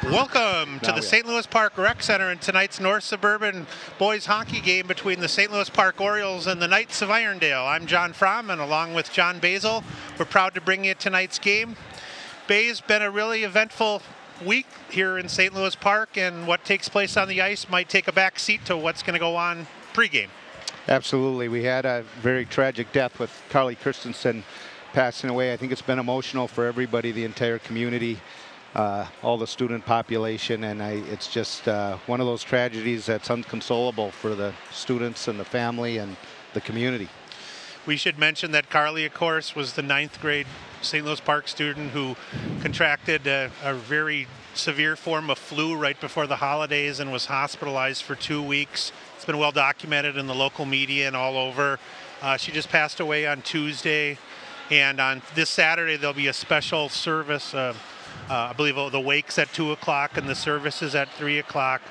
Welcome to the St. Louis Park Rec Center in tonight's North Suburban boys hockey game between the St. Louis Park Orioles and the Knights of Irondale. I'm John Fromm, and along with John Basil, we're proud to bring you tonight's game. Bay's been a really eventful week here in St. Louis Park, and what takes place on the ice might take a back seat to what's going to go on pregame. Absolutely. We had a very tragic death with Carly Christensen passing away. I think it's been emotional for everybody, the entire community, all the student population, and it's just one of those tragedies that's unconsolable for the students and the family and the community. We should mention that Carly, of course, was the 9th grade St. Louis Park student who contracted a very severe form of flu right before the holidays and was hospitalized for 2 weeks. It's been well documented in the local media and all over. She just passed away on Tuesday, and on this Saturday there'll be a special service. I believe the wake's at 2 o'clock and the service is at 3 o'clock.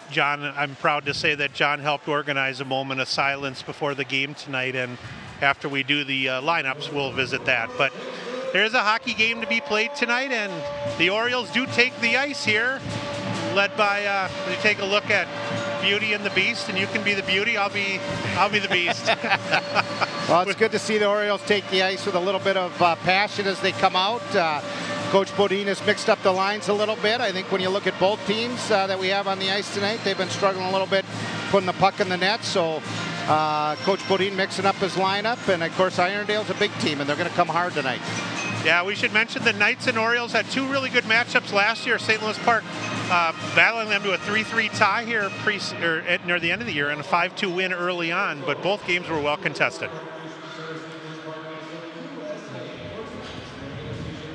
John, I'm proud to say that John helped organize a moment of silence before the game tonight, and after we do the lineups, we'll visit that. But there's a hockey game to be played tonight, and the Orioles do take the ice here, led by, we take a look at Beauty and the Beast, and you can be the Beauty, I'll be the Beast. Well, it's good to see the Orioles take the ice with a little bit of passion as they come out. Coach Bodine has mixed up the lines a little bit. I think when you look at both teams that we have on the ice tonight, they've been struggling a little bit putting the puck in the net. So Coach Bodine mixing up his lineup, and of course Irondale's a big team, and they're going to come hard tonight. Yeah, we should mention the Knights and Orioles had two really good matchups last year. St. Louis Park battling them to a 3-3 tie here near the end of the year, and a 5-2 win early on, but both games were well contested.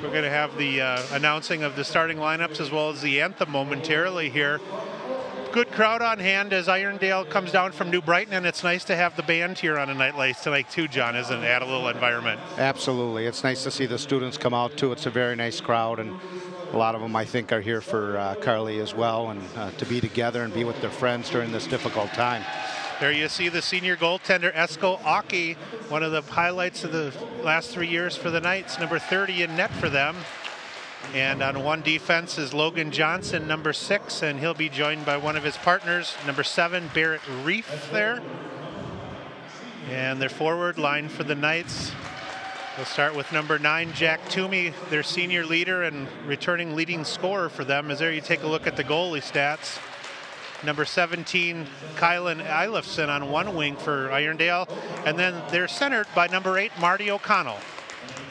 We're going to have the announcing of the starting lineups as well as the anthem momentarily here. Good crowd on hand as Irondale comes down from New Brighton, and it's nice to have the band here on a night like tonight too, John, isn't it? Add a little environment. Absolutely. It's nice to see the students come out too. It's a very nice crowd, and a lot of them I think are here for Carly as well, and to be together and be with their friends during this difficult time. There you see the senior goaltender, Esko Aki, one of the highlights of the last 3 years for the Knights, number 30 in net for them. And on one defense is Logan Johnson, number 6, and he'll be joined by one of his partners, number 7, Barrett Reef there. And their forward line for the Knights, we'll start with number 9, Jack Toomey, their senior leader and returning leading scorer for them. As there you take a look at the goalie stats. Number 17, Kylan Eilifson on one wing for Irondale. And then they're centered by number 8, Marty O'Connell.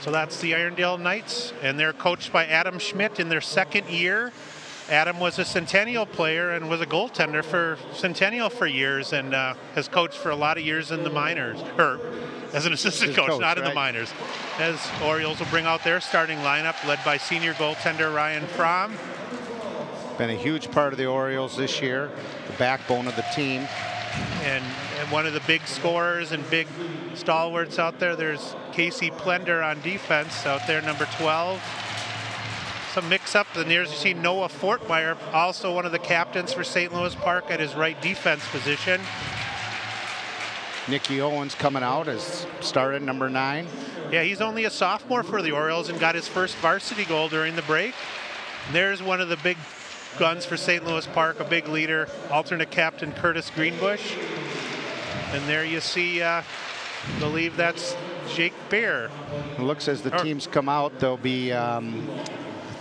So that's the Irondale Knights, and they're coached by Adam Schmidt in their 2nd year. Adam was a Centennial player and was a goaltender for Centennial for years, and has coached for a lot of years in the minors, or as an assistant coach, not in the minors. As Orioles will bring out their starting lineup, led by senior goaltender Ryan Fromm. Been a huge part of the Orioles this year, the backbone of the team. And one of the big scorers and big stalwarts out there, there's Casey Plender on defense out there, number 12. Some mix-up. The nearest you see Noah Fortmeyer, also one of the captains for St. Louis Park at his right defense position. Nicky Owens coming out as started, number 9. Yeah, he's only a sophomore for the Orioles and got his first varsity goal during the break. And there's one of the big guns for St. Louis Park, a big leader, alternate captain Curtis Greenbush. And there you see, I believe that's Jake Bear. It looks as the teams come out, there'll be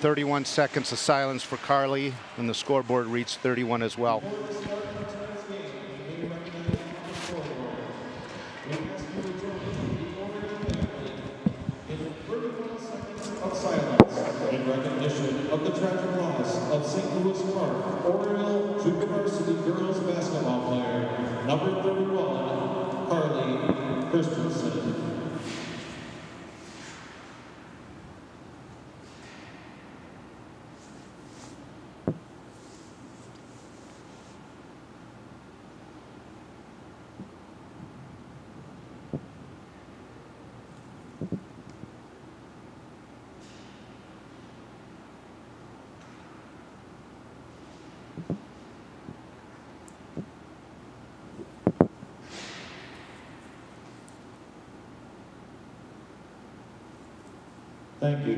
31 seconds of silence for Carly, and the scoreboard reads 31 as well. In recognition of the tragic loss of St. Louis Park Oriole Junior Varsity Girls Basketball player, number 31, Carly Christensen. Thank you.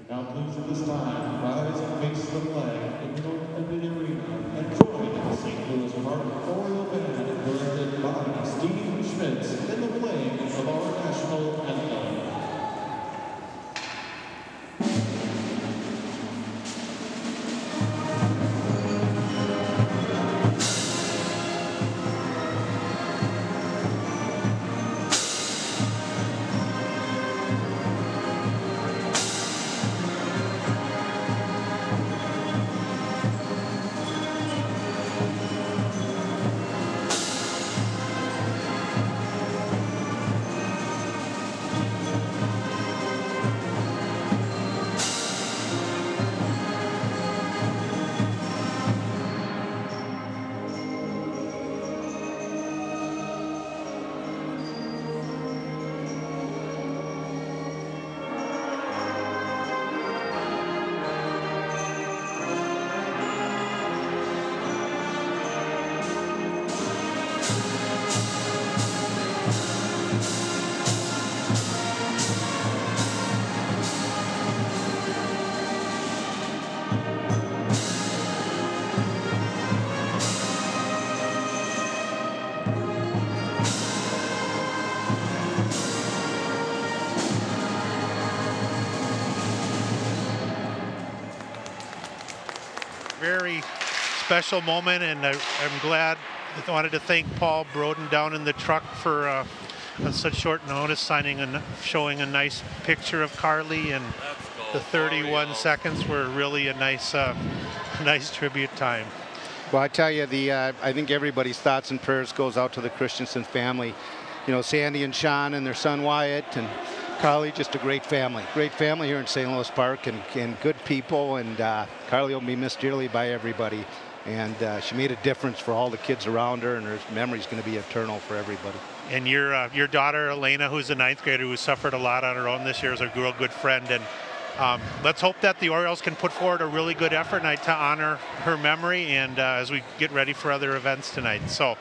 Now please at this time, rise and face the flag in the north end of the arena and join the St. Louis Park Oriole Band directed by Steve Schmitz in the playing of our national anthem. Very special moment, and I'm glad. I wanted to thank Paul Broden down in the truck for on such short notice showing a nice picture of Carly, and the 31 seconds were really a nice nice tribute time. Well, I tell you, I think everybody's thoughts and prayers goes out to the Christensen family. You know, Sandy and Sean and their son Wyatt and Carly, just a great family here in St. Louis Park, and good people, and Carly will be missed dearly by everybody, and she made a difference for all the kids around her, and her memory's going to be eternal for everybody. And your daughter Elena, who's a 9th grader who suffered a lot on her own this year, is a real good friend, and let's hope that the Orioles can put forward a really good effort tonight to honor her memory, and as we get ready for other events tonight. So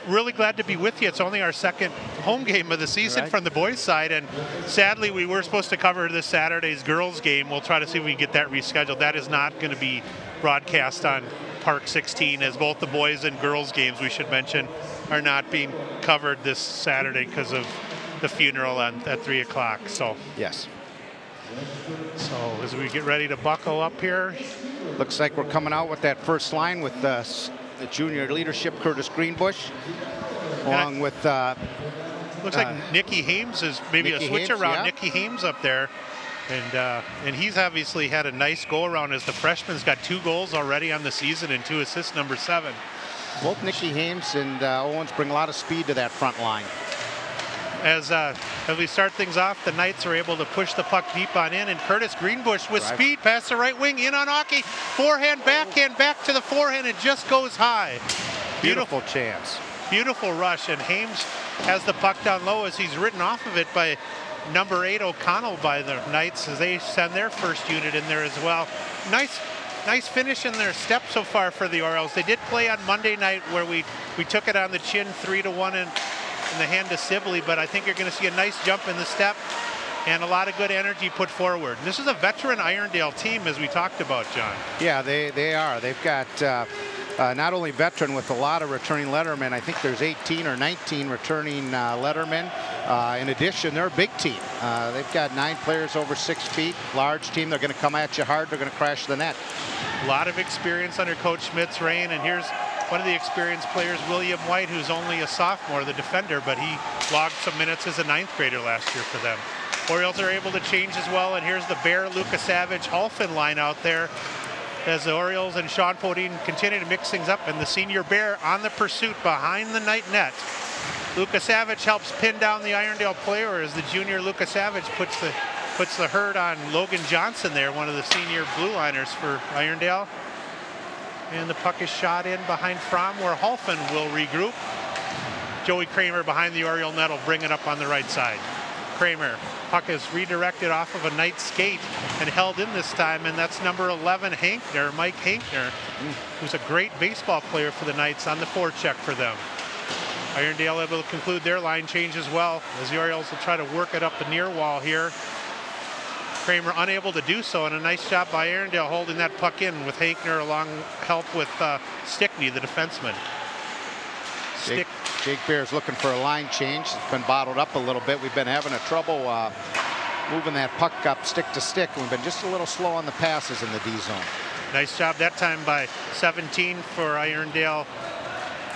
really glad to be with you. It's only our second home game of the season from the boys' side, and sadly we were supposed to cover this Saturday's girls' game. We'll try to see if we can get that rescheduled. That is not going to be broadcast on Park 16, as both the boys and girls' games, we should mention, are not being covered this Saturday because of the funeral at 3 o'clock. So yes. So as we get ready to buckle up here, looks like we're coming out with that first line with the junior leadership, Curtis Greenbush, along with looks like Nicky Hames is maybe a switch around. Yeah. Nicky Hames up there, and he's obviously had a nice go around as the freshman's got 2 goals already on the season and 2 assists, number 7. Both Nicky Hames and Owens bring a lot of speed to that front line. As we start things off, the Knights are able to push the puck deep on in, and Curtis Greenbush with speed past the right wing, in on Aki, forehand, backhand, back to the forehand, and just goes high. Beautiful chance. Beautiful rush, and Hames has the puck down low as he's ridden off of it by number 8 O'Connell by the Knights as they send their first unit in there as well. Nice finish in their step so far for the Orioles. They did play on Monday night where we took it on the chin 3-1 in the hand of Sibley, but I think you're going to see a nice jump in the step and a lot of good energy put forward. This is a veteran Irondale team, as we talked about, John. Yeah, they are. They've got not only veteran with a lot of returning lettermen. I think there's 18 or 19 returning lettermen. In addition, they're a big team. They've got 9 players over 6 feet, large team. They're going to come at you hard. They're going to crash the net. A lot of experience under Coach Schmidt's reign, and here's one of the experienced players, William White, who's only a sophomore, the defender, but he logged some minutes as a 9th grader last year for them. Orioles are able to change as well, and here's the Bear, Luka Savage, Halfin line out there as the Orioles and Sean Podine continue to mix things up, and the senior Bear on the pursuit behind the Knight net. Luka Savage helps pin down the Irondale player as the junior Luka Savage puts the hurt on Logan Johnson there, one of the senior blue liners for Irondale. And the puck is shot in behind Fromm, where Halfin will regroup. Joey Kramer behind the Oriole net will bring it up on the right side. Kramer, puck is redirected off of a Knight skate and held in this time, and that's number 11, Hankner, Mike Hankner, who's a great baseball player for the Knights on the forecheck for them. Irondale able to conclude their line change as well, as the Orioles will try to work it up the near wall here. Kramer unable to do so, and a nice job by Irondale holding that puck in with Hankner along help with Stickney, the defenseman. Jake Bear's looking for a line change. It's been bottled up a little bit. We've been having a trouble moving that puck up stick to stick. We've been just a little slow on the passes in the D zone. Nice job that time by 17 for Irondale.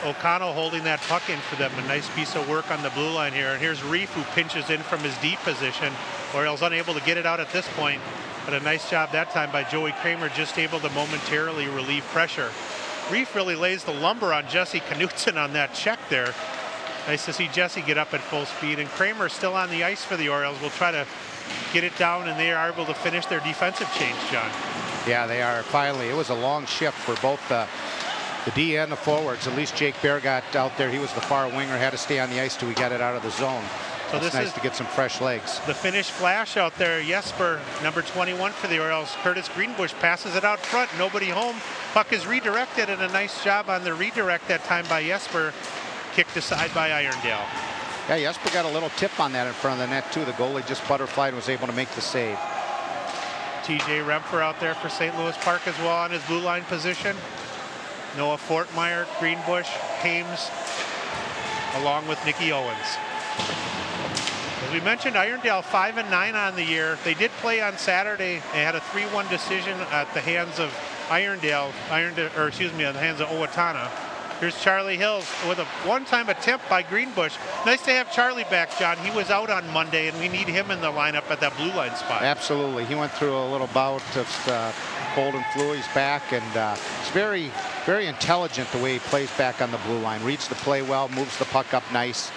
O'Connell holding that puck in for them. A nice piece of work on the blue line here. And here's Reef, who pinches in from his deep position. Orioles unable to get it out at this point, but a nice job that time by Joey Kramer, just able to momentarily relieve pressure. Reef really lays the lumber on Jesse Knutson on that check there. Nice to see Jesse get up at full speed, and Kramer still on the ice for the Orioles. Will try to get it down, and they are able to finish their defensive change, John. Yeah, they are. Finally, it was a long shift for both the D and the forwards. At least Jake Bear got out there. He was the far winger, had to stay on the ice till we got it out of the zone. So it's nice to get some fresh legs. The Finnish flash out there. Jesper, number 21 for the Orioles. Curtis Greenbush passes it out front. Nobody home. Puck is redirected, and a nice job on the redirect that time by Jesper. Kicked aside by Irondale. Yeah, Jesper got a little tip on that in front of the net, too. The goalie just butterflied and was able to make the save. TJ Rempfer out there for St. Louis Park as well on his blue line position. Noah Fortmeyer, Greenbush, Hames, along with Nicky Owens. As we mentioned, Irondale 5-9 on the year. They did play on Saturday. They had a 3-1 decision at the hands of Irondale, on the hands of Owatonna. Here's Charlie Hills with a one-time attempt by Greenbush. Nice to have Charlie back, John. He was out on Monday, and we need him in the lineup at that blue line spot. Absolutely. He went through a little bout of cold and flu. He's back, and it's very, very intelligent the way he plays back on the blue line. Reads the play well, moves the puck up nice.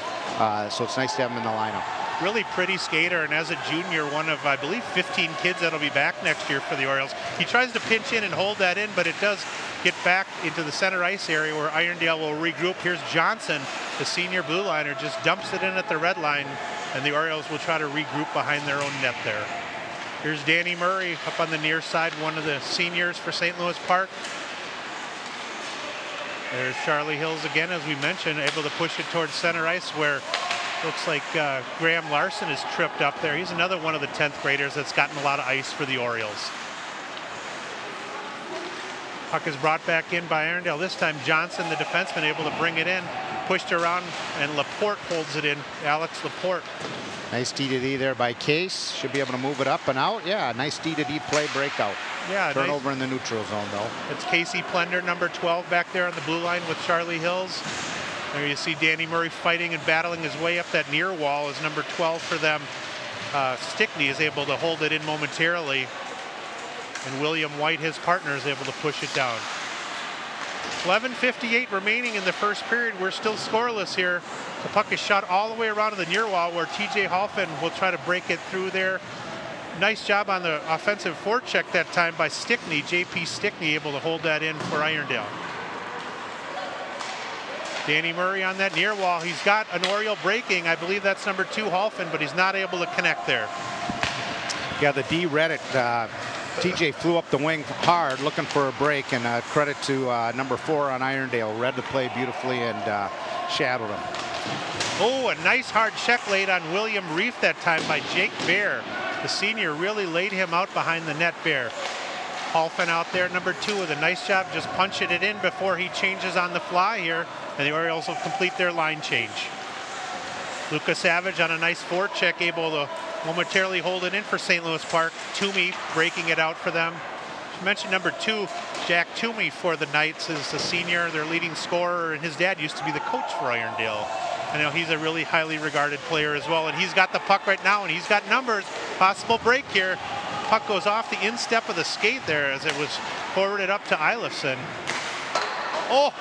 So it's nice to have him in the lineup. Really pretty skater, and as a junior, one of, I believe, 15 kids that'll be back next year for the Orioles. He tries to pinch in and hold that in, but it does get back into the center ice area where Irondale will regroup. Here's Johnson, the senior blue liner, just dumps it in at the red line, and the Orioles will try to regroup behind their own net there. Here's Danny Murray up on the near side, one of the seniors for St. Louis Park. There's Charlie Hills again, as we mentioned, able to push it towards center ice where looks like Graham Larson is tripped up there. He's another one of the 10th graders that's gotten a lot of ice for the Orioles. Puck is brought back in by Irondale. This time Johnson, the defenseman, able to bring it in. Pushed around, and Laporte holds it in. Alex Laporte. Nice D-to-D there by Case. Should be able to move it up and out. Yeah, nice D-to-D play breakout. Yeah, turnover in the neutral zone, though. It's Casey Plender, number 12, back there on the blue line with Charlie Hills. There you see Danny Murray fighting and battling his way up that near wall as number 12 for them. Stickney is able to hold it in momentarily. And William White, his partner, is able to push it down. 11:58 remaining in the first period. We're still scoreless here. The puck is shot all the way around to the near wall where TJ Hoffman will try to break it through there. Nice job on the offensive forecheck that time by Stickney. JP Stickney able to hold that in for Irondale. Danny Murray on that near wall. He's got an Oriole breaking. I believe that's number 2 Hoffman, but he's not able to connect there. Yeah, the D read it. TJ flew up the wing hard looking for a break, and credit to number 4 on Irondale. Read the play beautifully and shadowed him. Oh, a nice hard check laid on William Reef that time by Jake Bear. The senior really laid him out behind the net. Bear. Halfin out there, number 2, with a nice job just punching it in before he changes on the fly here, and the Orioles will complete their line change. Luca Savage on a nice forecheck, able to momentarily hold it in for St. Louis Park. Toomey breaking it out for them. I mentioned number 2, Jack Toomey for the Knights, is the senior, their leading scorer, and his dad used to be the coach for Irondale. I know he's a really highly regarded player as well, and he's got the puck right now, and he's got numbers. Possible break here. Puck goes off the instep of the skate there as it was forwarded up to Eilifson. Oh,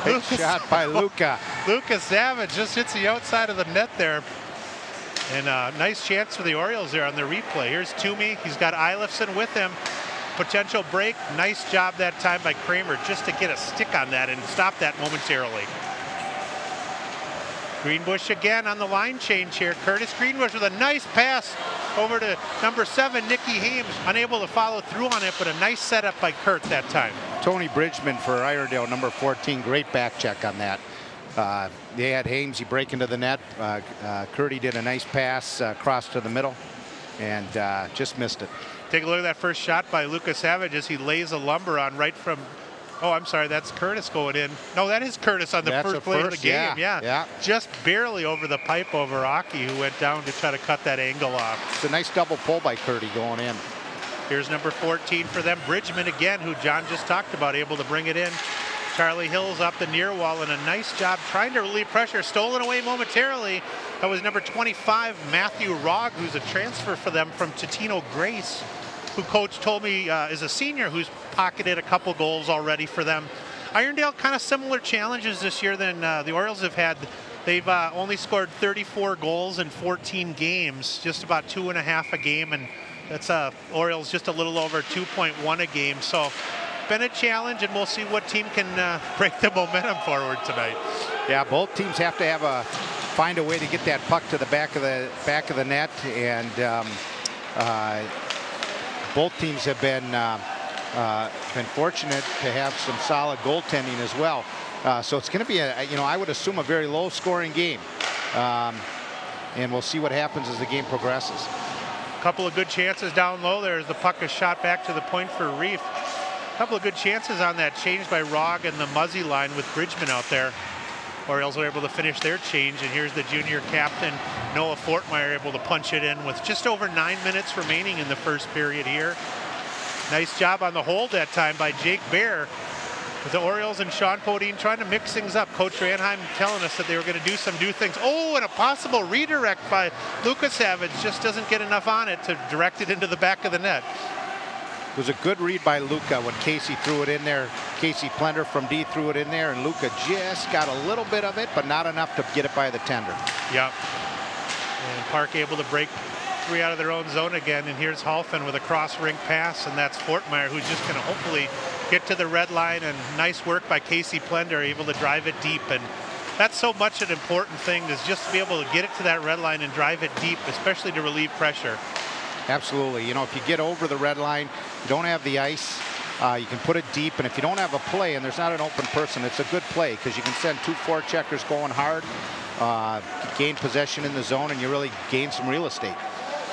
big shot by Luca. Luca Savage just hits the outside of the net there. And a nice chance for the Orioles there on the replay. Here's Toomey. He's got Eilifson with him. Potential break. Nice job that time by Kramer just to get a stick on that and stop that momentarily. Greenbush again on the line change here. Curtis Greenbush with a nice pass over to number 7, Nicky Hames. Unable to follow through on it, but a nice setup by Kurt that time. Tony Bridgman for Irondale, number 14. Great back check on that. They had Hames, he break into the net. Curdy did a nice pass across to the middle. and just missed it. Take a look at that first shot by Lucas Savage as he lays a lumber on right from. Oh, I'm sorry, that's Curtis going in. No, that is Curtis on the first play of the game. Yeah. Just barely over the pipe over Aki, who went down to try to cut that angle off. It's a nice double pull by Curdy going in. Here's number 14 for them, Bridgman again, who John just talked about, able to bring it in. Charlie Hill's up the near wall, and a nice job trying to relieve pressure. Stolen away momentarily. That was number 25, Matthew Rogg, who's a transfer for them from Totino Grace, who coach told me is a senior who's pocketed a couple goals already for them. Irondale kind of similar challenges this year than the Orioles have had. They've only scored 34 goals in 14 games, just about 2.5 a game, and that's Orioles just a little over 2.1 a game. So been a challenge, and we'll see what team can break the momentum forward tonight. Yeah, both teams have to find a way to get that puck to the back of the net, and both teams have been fortunate to have some solid goaltending as well. So it's going to be I would assume a very low-scoring game, and we'll see what happens as the game progresses. A couple of good chances down low there as the puck is shot back to the point for Reef. A couple of good chances on that change by Rogg and the Muzzy line with Bridgman out there. Orioles were able to finish their change, and here's the junior captain, Noah Fortmeyer, able to punch it in with just over 9 minutes remaining in the first period here. Nice job on the hold that time by Jake Bear. With the Orioles and Sean Podine trying to mix things up. Coach Ranheim telling us that they were going to do some new things. Oh, and a possible redirect by Lucas Savage. Just doesn't get enough on it to direct it into the back of the net. It was a good read by Luca when Casey threw it in there. Casey Plender from D threw it in there, and Luca just got a little bit of it, but not enough to get it by the tender. Yep. And Park able to break 3 out of their own zone again, and here's Halfin with a cross-rink pass, and that's Fortmeyer, who's just going to hopefully get to the red line, and nice work by Casey Plender, able to drive it deep. And that's so much an important thing, is just to be able to get it to that red line and drive it deep, especially to relieve pressure. Absolutely. You know, if you get over the red line, you don't have the ice, you can put it deep, and if you don't have a play and there's not an open person, it's a good play because you can send 2 forecheckers going hard, gain possession in the zone, and you really gain some real estate.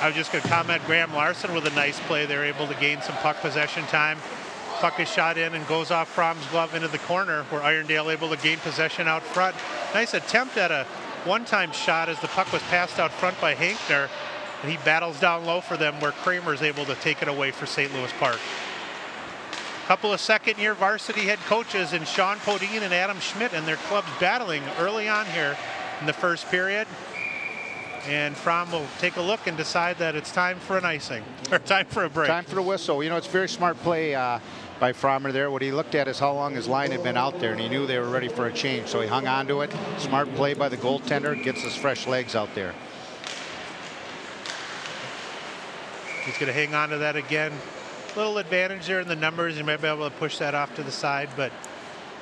I was just going to comment, Graham Larson with a nice play. They're able to gain some puck possession time. Puck is shot in and goes off Fromm's glove into the corner, where Irondale able to gain possession out front. Nice attempt at a one-time shot as the puck was passed out front by Hankner. And he battles down low for them, where Kramer's able to take it away for St. Louis Park. Couple of second-year varsity head coaches in Sean Podine and Adam Schmidt, and their clubs battling early on here in the first period. And Fromm will take a look and decide that it's time for an icing, or time for a break. Time for the whistle. You know, it's very smart play by Frommer there. What he looked at is how long his line had been out there, and he knew they were ready for a change, so he hung on to it. Smart play by the goaltender, gets his fresh legs out there. He's going to hang on to that again. Little advantage there in the numbers. You might be able to push that off to the side, but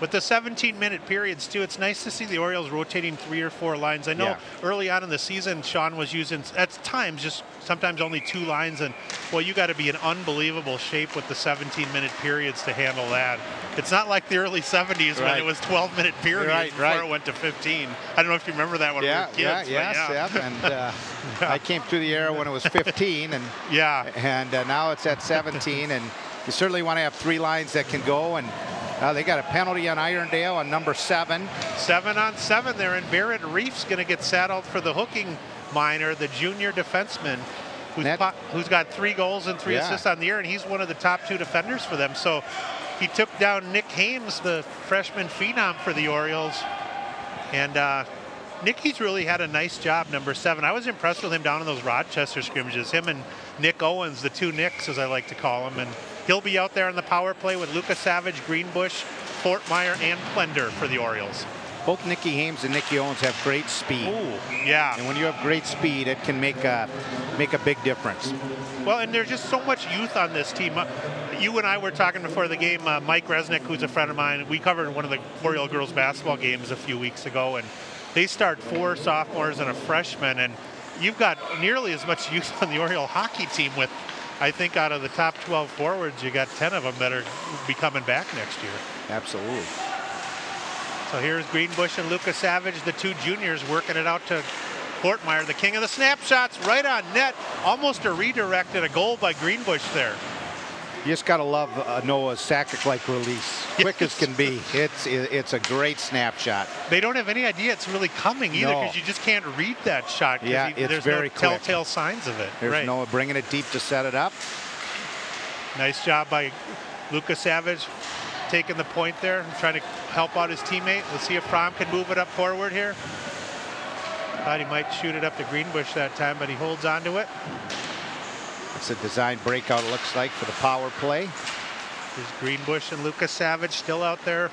with the 17-minute periods too, it's nice to see the Orioles rotating 3 or 4 lines. I know early on in the season, Sean was using at times just sometimes only 2 lines, and well, you got to be in unbelievable shape with the 17-minute periods to handle that. It's not like the early 70s when it was 12-minute periods before it went to 15. I don't know if you remember that when we were kids. And I came through the era when it was 15, and now it's at 17, and you certainly want to have 3 lines that can go. And they got a penalty on Irondale on number 7. 7 on 7 there, and Barrett Reef's going to get saddled for the hooking minor, the junior defenseman, who's got 3 goals and 3 assists on the year, and he's one of the top 2 defenders for them. So he took down Nick Hames, the freshman phenom for the Orioles, and Nicky's really had a nice job, number 7. I was impressed with him down in those Rochester scrimmages, him and Nick Owens, the 2 Nicks, as I like to call him, and he'll be out there on the power play with Lucas Savage, Greenbush, Fortmeyer, and Plender for the Orioles. Both Nicky Hames and Nicky Owens have great speed. Ooh, yeah. And when you have great speed, it can make a big difference. Well, and there's just so much youth on this team. You and I were talking before the game, Mike Resnick, who's a friend of mine, we covered one of the Oriole girls basketball games a few weeks ago, and they start 4 sophomores and a freshman, and you've got nearly as much youth on the Oriole hockey team with, I think, out of the top 12 forwards, you got 10 of them that are be coming back next year. Absolutely. So here's Greenbush and Lucas Savage, the 2 juniors, working it out to Fortmeyer, the king of the snapshots, right on net. Almost a redirect and a goal by Greenbush there. You just got to love Noah's Sakic-like release. Quick as can be. It's a great snapshot. They don't have any idea it's really coming either, because you just can't read that shot. Yeah, there's very no quick. telltale signs of it. There's Noah bringing it deep to set it up. Nice job by Lucas Savage taking the point there, trying to help out his teammate. Let's see if Fromm can move it up forward here. Thought he might shoot it up to Greenbush that time, but he holds on to it. It's a design breakout, it looks like, for the power play. There's Greenbush and Lucas Savage still out there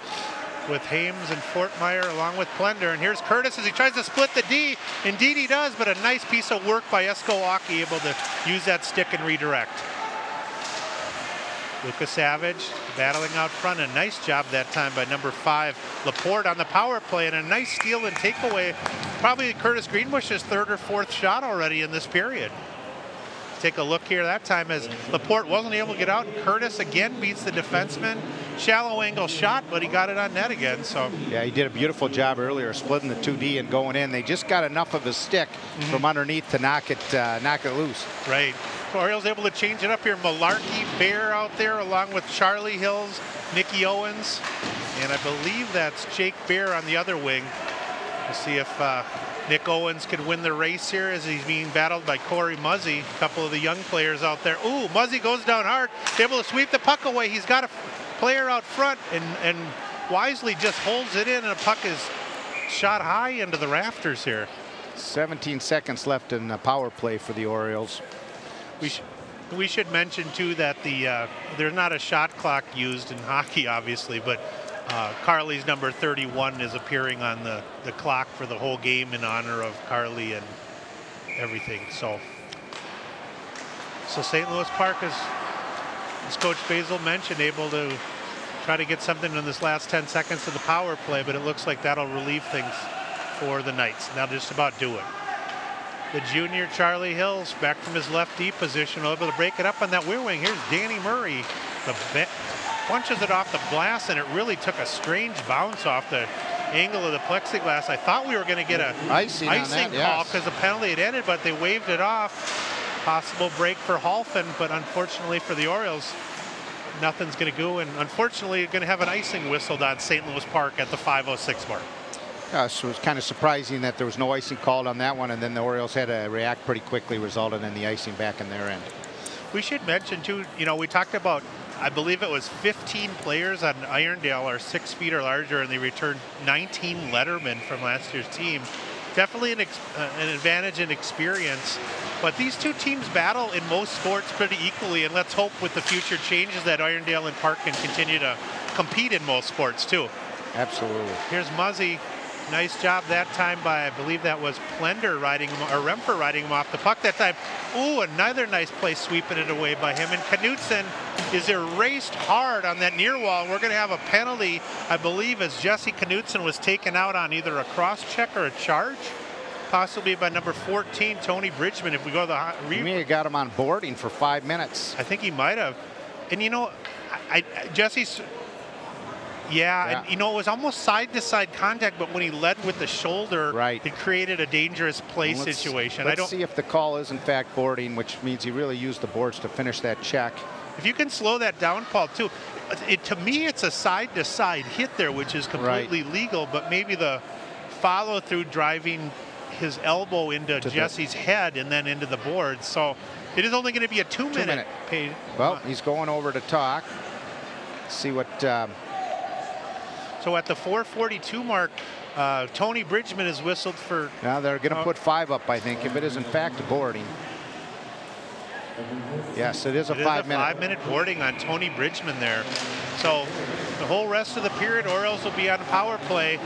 with Hames and Fortmeyer along with Plender. And here's Curtis as he tries to split the D. Indeed he does, but a nice piece of work by Esko Aki, able to use that stick and redirect. Lucas Savage battling out front. A nice job that time by number 5, Laporte, on the power play, and a nice steal and takeaway. Probably Curtis Greenbush's 3rd or 4th shot already in this period. Take a look here that time as Laporte wasn't able to get out. Curtis again beats the defenseman. Shallow angle shot, but he got it on net again. So yeah, he did a beautiful job earlier splitting the 2D and going in. They just got enough of his stick from underneath to knock it loose. Right. So Orioles able to change it up here. Malarkey, Bear out there along with Charlie Hills, Nicky Owens, and I believe that's Jake Bear on the other wing. We'll see if Nick Owens could win the race here as he's being battled by Corey Muzzy, a couple of the young players out there. Ooh, Muzzy goes down hard, able to sweep the puck away. He's got a player out front and wisely just holds it in, and the puck is shot high into the rafters here. 17 seconds left in the power play for the Orioles. We should mention too that there's not a shot clock used in hockey, obviously, but Carly's number 31 is appearing on the clock for the whole game in honor of Carly and everything. So St. Louis Park is, as Coach Basil mentioned, able to try to get something in this last 10 seconds of the power play, but it looks like that'll relieve things for the Knights. They'll just about do it. The junior Charlie Hills back from his left D position, able to break it up on that rear wing. Here's Danny Murray. Punches it off the glass, and it really took a strange bounce off the angle of the plexiglass. I thought we were going to get an icing call because the penalty had ended, but they waved it off. Possible break for Halfin, but unfortunately for the Orioles, nothing's going to go. And unfortunately, you're going to have an icing whistled on St. Louis Park at the 5:06 mark. So it was kind of surprising that there was no icing called on that one, and then the Orioles had to react pretty quickly, resulting in the icing back in their end. We should mention too, we talked about, I believe it was 15 players on Irondale are 6 feet or larger, and they returned 19 lettermen from last year's team. Definitely an advantage in experience, but these two teams battle in most sports pretty equally, and let's hope with the future changes that Irondale and Park can continue to compete in most sports too. Absolutely. Here's Muzzy. Nice job that time by, I believe that was Plender riding him, or Remfer riding him off the puck that time. Ooh, another nice play sweeping it away by him. And Knutson is erased hard on that near wall. We're going to have a penalty, I believe, as Jesse Knutson was taken out on either a cross check or a charge, possibly by number 14, Tony Bridgman. If we go to the you may have got him on boarding for 5 minutes. I think he might have. And Jesse's. Yeah, and it was almost side-to-side contact, but when he led with the shoulder, it created a dangerous play situation. Let's see if the call is in fact boarding, which means he really used the boards to finish that check. If you can slow that down, Paul, too, to me it's a side-to-side hit there, which is completely legal, but maybe the follow-through driving his elbow into Jesse's head and then into the boards. So it is only going to be a 2-minute pay. Well, he's going over to talk. See what... So at the 4:42 mark, Tony Bridgman is whistled for... Now they're going to put 5 up, I think, if it is in fact a boarding. Yes, it is a 5-minute. 5-minute boarding on Tony Bridgman there. So the whole rest of the period, Orioles will be on power play.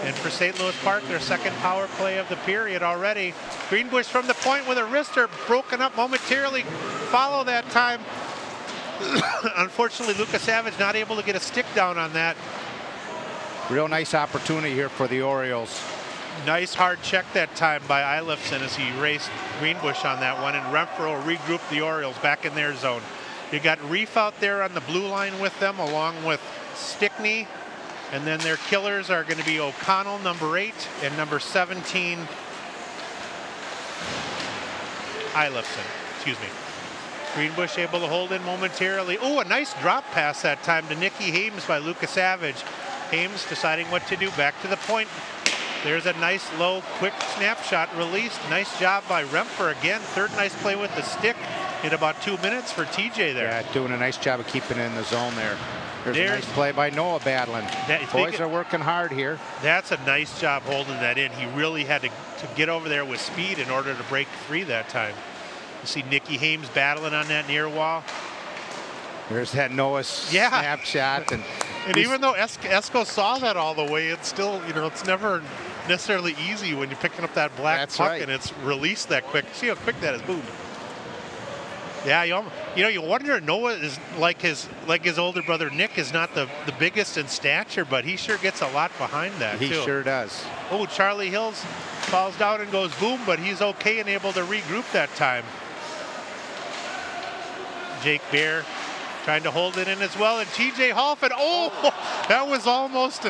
And for St. Louis Park, their second power play of the period already. Greenbush from the point with a wrister broken up momentarily. Follow that time. Unfortunately, Lucas Savage not able to get a stick down on that. Real nice opportunity here for the Orioles. Nice hard check that time by Eilifson as he raced Greenbush on that one, and Renfro regrouped the Orioles back in their zone. You got Reef out there on the blue line with them, along with Stickney, and then their killers are going to be O'Connell, number 8, and number 17, Eilifson, excuse me. Greenbush able to hold in momentarily. Oh, a nice drop pass that time to Nicky Hames by Lucas Savage. Hames deciding what to do, back to the point. There's a nice low, quick snapshot released. Nice job by Rempfer again. Third nice play with the stick in about 2 minutes for TJ there. Yeah, doing a nice job of keeping it in the zone there. There's a nice play by Noah Badland. Boys are working hard here. That's a nice job holding that in. He really had to get over there with speed in order to break free that time. You see Nicky Hames battling on that near wall. There's that Noah snapshot. And even though Esko saw that all the way, it's still, you know, it's never necessarily easy when you're picking up that black puck and it's released that quick. See how quick that is, boom. Yeah, you wonder, Noah is like his older brother Nick is not the biggest in stature, but he sure gets a lot behind that too. He sure does. Oh, Charlie Hills falls down and goes boom, but he's okay and able to regroup that time. Jake Bear trying to hold it in as well, and TJ Holfin, that was almost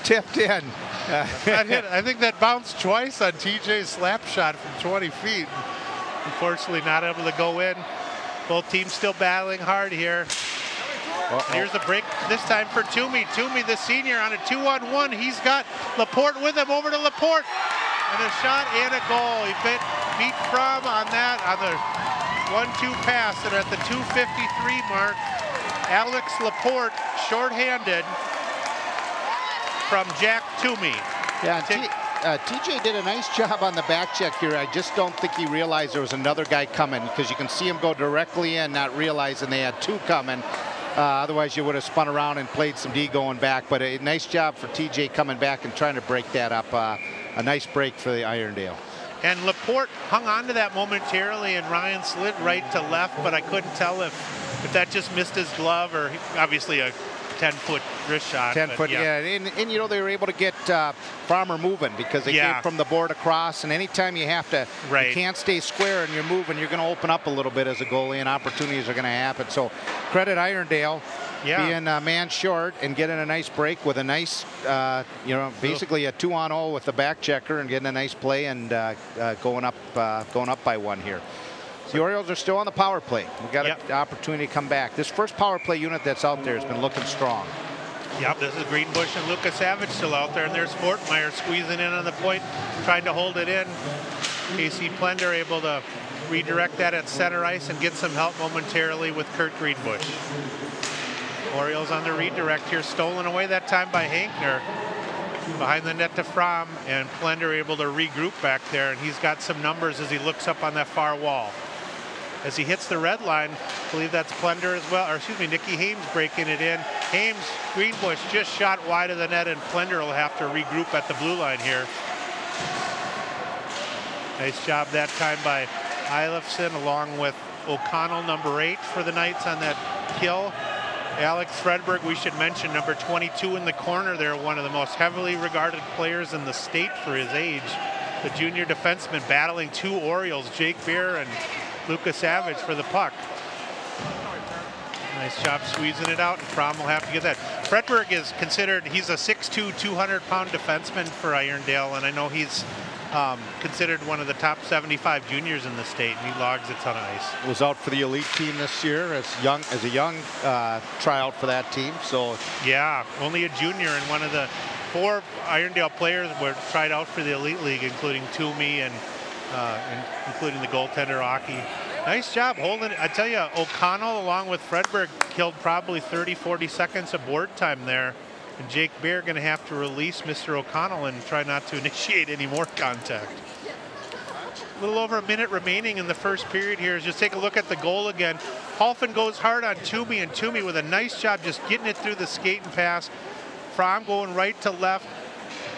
tipped in. I think that bounced twice on TJ's slap shot from 20 feet. Unfortunately not able to go in. Both teams still battling hard here. Here's a break this time for Toomey. Toomey, the senior, on a 2-on-1. He's got Laporte with him, over to Laporte. And a shot and a goal. He beat Fromm on that, on the 1-2 pass, and at the 2:53 mark, Alex Laporte, shorthanded from Jack Toomey. Yeah, TJ did a nice job on the back check here. I just don't think he realized there was another guy coming, because you can see him go directly in, not realizing they had two coming. Otherwise, you would have spun around and played some D going back. But a nice job for TJ coming back and trying to break that up. A nice break for the Irondale. And Laporte hung on to that momentarily, and Ryan slid right to left, but I couldn't tell if that just missed his glove, or obviously a 10-foot wrist shot. 10-foot, yeah. And you know, they were able to get Farmer moving, because they came from the board across, and anytime you have to, you can't stay square and you're moving, you're going to open up a little bit as a goalie, and opportunities are going to happen. So credit Irondale. Being a man short and getting a nice break with a nice, you know, basically a 2-on-0 with the back checker and getting a nice play and going up by one here. The Orioles are still on the power play. We've got an opportunity to come back. This first power play unit that's out there has been looking strong. Yep, this is Greenbush and Lucas Savage still out there, and there's Fortmeyer squeezing in on the point, trying to hold it in. Casey Plender able to redirect that at center ice and get some help momentarily with Kurt Greenbush. Orioles on the redirect here, stolen away that time by Hankner. Behind the net to Fromm, and Plender able to regroup back there, and he's got some numbers as he looks up on that far wall. As he hits the red line, I believe that's Plender as well, or excuse me, Nicky Hames breaking it in. Hames, Greenbush just shot wide of the net, and Plender will have to regroup at the blue line here. Nice job that time by Eilifson, along with O'Connell, number 8 for the Knights on that kill. Alex Fredberg, we should mention, number 22 in the corner there, one of the most heavily regarded players in the state for his age. The junior defenseman battling two Orioles, Jake Beer and Lucas Savage, for the puck. Nice job squeezing it out, and Fromm will have to get that. Fredberg is considered, he's a 6'2", 200-pound defenseman for Irondale, and I know he's considered one of the top 75 juniors in the state, and he logs a ton of ice. Was out for the elite team this year as a young tryout for that team. So yeah, only a junior, and one of the 4 Irondale players were tried out for the elite league, including Toomey and including the goaltender Aki. Nice job holding it. I tell you, O'Connell along with Fredberg killed probably 30-40 seconds of board time there. And Jake Bear going to have to release Mr. O'Connell and try not to initiate any more contact. A little over a minute remaining in the first period here. Just take a look at the goal again. Holfin goes hard on Toomey, and Toomey with a nice job just getting it through the skate and pass. Fromm going right to left.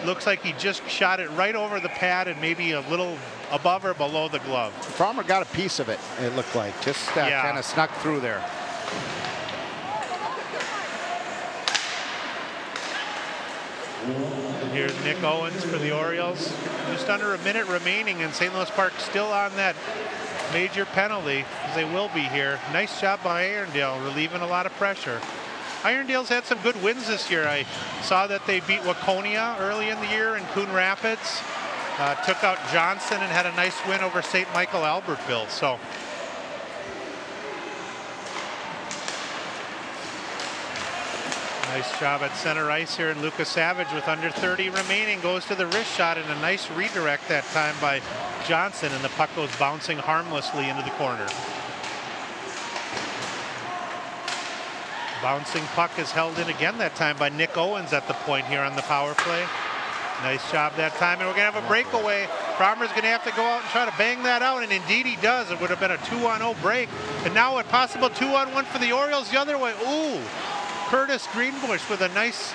Looks like he just shot it right over the pad and maybe a little above or below the glove. Frommer got a piece of it, it looked like. Just kind of snuck through there. And here's Nick Owens for the Orioles. Just under a minute remaining, and St. Louis Park still on that major penalty, as they will be here. Nice job by Irondale, relieving a lot of pressure. Irondale's had some good wins this year. I saw that they beat Waconia early in the year in Coon Rapids. took out Johnson and had a nice win over St. Michael Albertville. So nice job at center ice here, and Lucas Savage with under 30 remaining goes to the wrist shot, and a nice redirect that time by Johnson, and the puck goes bouncing harmlessly into the corner. Bouncing puck is held in again that time by Nick Owens at the point here on the power play. Nice job that time, and we're going to have a breakaway. Farmer's going to have to go out and try to bang that out, and indeed he does. It would have been a 2-on-0 break, and now a possible 2-on-1 for the Orioles the other way. Ooh, Curtis Greenbush with a nice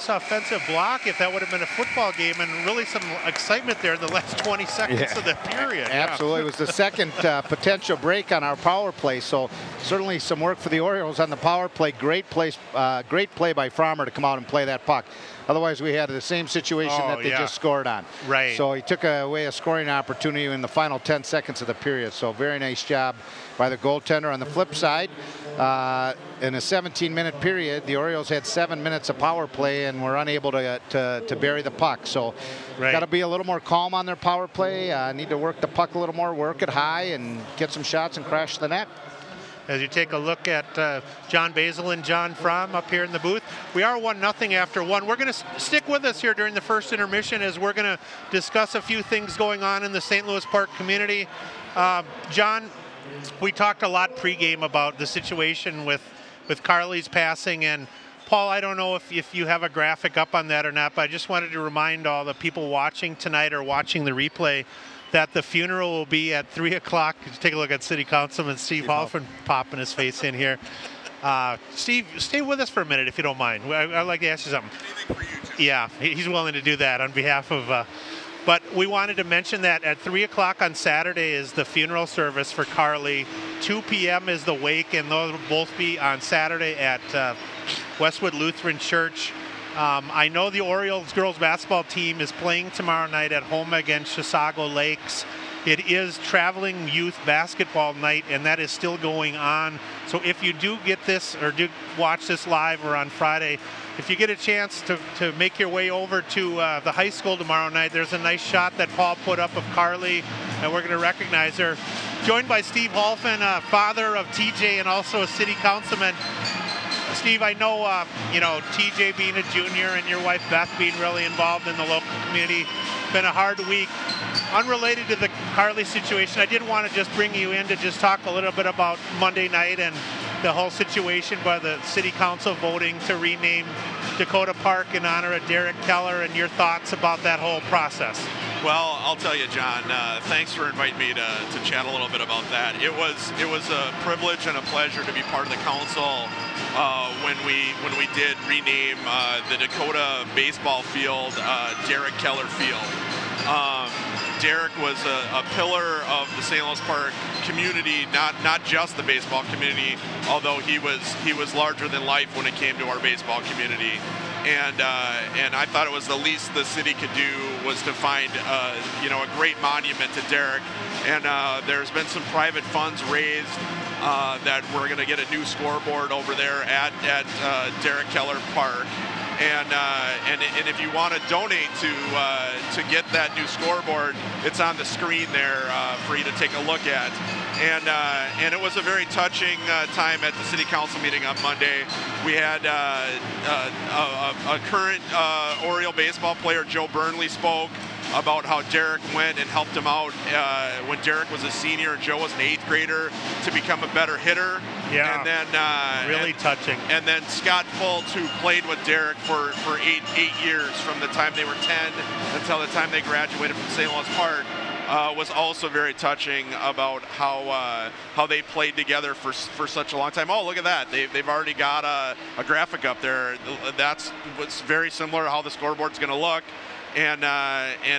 offensive block, if that would have been a football game, and really some excitement there in the last 20 seconds of the period. Absolutely. It was the second potential break on our power play, so certainly some work for the Orioles on the power play. Great play by Farmer to come out and play that puck. Otherwise, we had the same situation that they just scored on. Right. So he took away a scoring opportunity in the final 10 seconds of the period. So very nice job by the goaltender. On the flip side, in a 17-minute period, the Orioles had 7 minutes of power play and were unable to bury the puck. So got to be a little more calm on their power play. Need to work the puck a little more, work it high, and get some shots and crash the net. As you take a look at John Basil and John Fromm up here in the booth, we are 1-0 after one. We're going to stick with us here during the first intermission as we're going to discuss a few things going on in the St. Louis Park community. John, we talked a lot pregame about the situation with Carly's passing, and Paul, I don't know if you have a graphic up on that or not, but I just wanted to remind all the people watching tonight or watching the replay that the funeral will be at 3 o'clock. Take a look at City Councilman Steve Halfin popping his face in here. Steve, stay with us for a minute if you don't mind. I'd like to ask you something. Anything for you, too. Yeah, he's willing to do that on behalf of... but we wanted to mention that at 3 o'clock on Saturday is the funeral service for Carly. 2 p.m. is the wake, and those will both be on Saturday at Westwood Lutheran Church. I know the Orioles girls basketball team is playing tomorrow night at home against Chisago Lakes. It is traveling youth basketball night, and that is still going on. So if you do get this or do watch this live or on Friday, if you get a chance to make your way over to the high school tomorrow night, there's a nice shot that Paul put up of Carly, and we're going to recognize her. Joined by Steve Halfin, father of TJ and also a city councilman. Steve, I know, TJ being a junior and your wife Beth being really involved in the local community, been a hard week. Unrelated to the Carly situation, I did want to just bring you in to just talk a little bit about Monday night and the whole situation by the city council voting to rename Dakota Park in honor of Derek Keller, and your thoughts about that whole process. Well, I'll tell you, John, thanks for inviting me to chat a little bit about that. It was a privilege and a pleasure to be part of the council when we did rename the Dakota baseball field Derek Keller Field. Derek was a pillar of the St. Louis Park community, not just the baseball community, although he was larger than life when it came to our baseball community. And I thought it was the least the city could do was to find a great monument to Derek. And there's been some private funds raised that we're going to get a new scoreboard over there at Derek Keller Park. And if you want to donate to get that new scoreboard, it's on the screen there for you to take a look at. And it was a very touching time at the city council meeting on Monday. We had a current Oriole baseball player, Joe Burnley, spoke about how Derek went and helped him out when Derek was a senior and Joe was an 8th grader to become a better hitter. Yeah, and then really touching. And then Scott Fultz, who played with Derek for eight years from the time they were 10 until the time they graduated from St. Louis Park, was also very touching about how they played together for such a long time. Oh, look at that. They've already got a graphic up there. That's what's very similar to how the scoreboard's going to look. And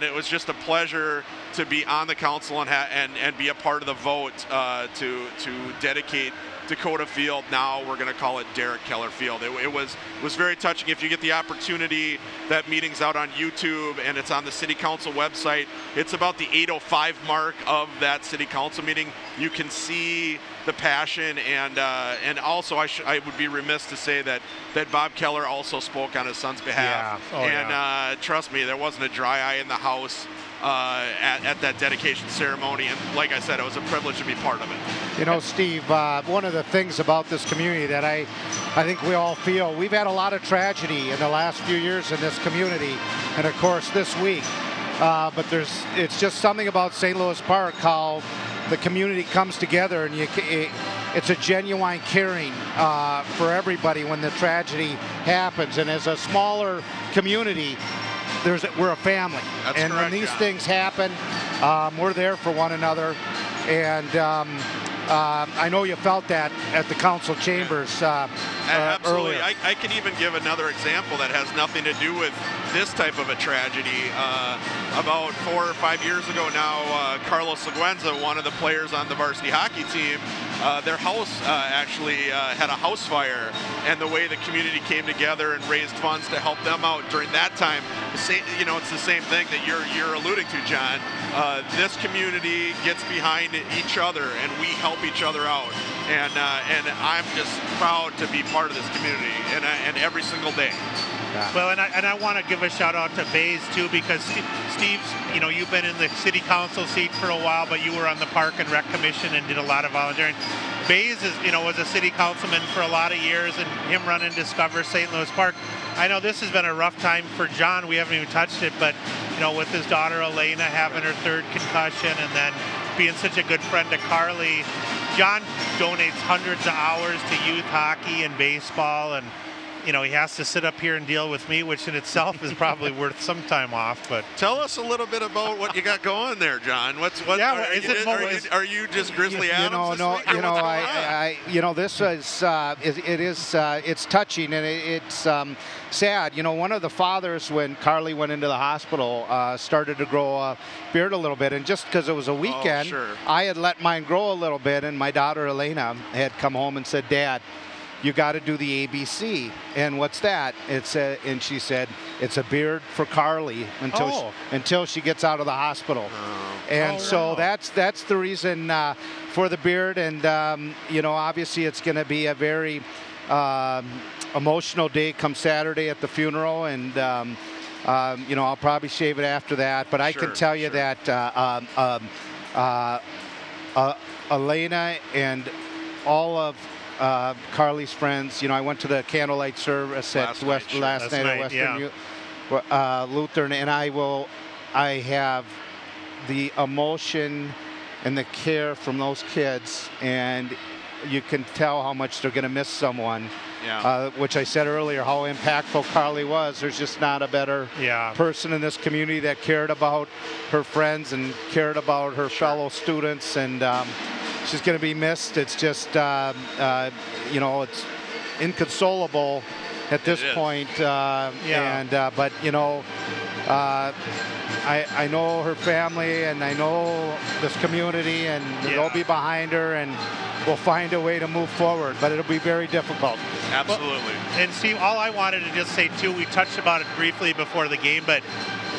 it was just a pleasure to be on the council and be a part of the vote to dedicate Dakota Field. Now we're going to call it Derek Keller Field. It was very touching. If you get the opportunity, that meeting's out on YouTube and it's on the City Council website. It's about the 8:05 mark of that City Council meeting. You can see the passion, and also I would be remiss to say that Bob Keller also spoke on his son's behalf. Yeah. Trust me, there wasn't a dry eye in the house at that dedication ceremony, and like I said, it was a privilege to be part of it. You know, Steve, one of the things about this community that I think we all feel, we've had a lot of tragedy in the last few years in this community, and of course this week. But it's just something about St. Louis Park, how the community comes together, and it's a genuine caring for everybody when the tragedy happens. And as a smaller community, we're a family. That's and correct, when these John. things happen, we're there for one another. And I know you felt that at the council chambers Absolutely. earlier. I can even give another example that has nothing to do with this type of a tragedy. About 4 or 5 years ago now, Carlos Seguenza, one of the players on the varsity hockey team, their house actually had a house fire, and the way the community came together and raised funds to help them out during that time, it's the same thing that you're alluding to, John. This community gets behind each other, and we help each other out, and I'm just proud to be part of this community, and every single day. Well, and I want to give a shout out to Bays too, because Steve's, you've been in the city council seat for a while, but you were on the Park and Rec Commission and did a lot of volunteering. Bays was a city councilman for a lot of years, and him running Discover St. Louis Park. I know this has been a rough time for John. We haven't even touched it, but with his daughter Elena having her 3rd concussion, and then being such a good friend to Carly, John donates hundreds of hours to youth hockey and baseball, and he has to sit up here and deal with me, which in itself is probably worth some time off. But tell us a little bit about what you got going there, John. Are you just Grizzly Adams? This is it's touching, and it's sad. One of the fathers, when Carly went into the hospital, started to grow a beard a little bit, and just because it was a weekend, I had let mine grow a little bit, and my daughter Elena had come home and said, "Dad, you got to do the ABC." And what's that? And she said, "It's a beard for Carly until she gets out of the hospital." So that's the reason for the beard. And obviously it's going to be a very emotional day come Saturday at the funeral, and I'll probably shave it after that. But I can tell you that Elena and all of Carly's friends, I went to the candlelight service last night at Western Lutheran, and I have the emotion and the care from those kids, and you can tell how much they're going to miss someone. Which I said earlier, how impactful Carly was. There's just not a better person in this community that cared about her friends and cared about her fellow students, and she's going to be missed. It's just, it's inconsolable at this point. But I know her family, and I know this community, and they'll be behind her, and we'll find a way to move forward. But it'll be very difficult. Absolutely. Well, and Steve, all I wanted to just say too, we touched about it briefly before the game, but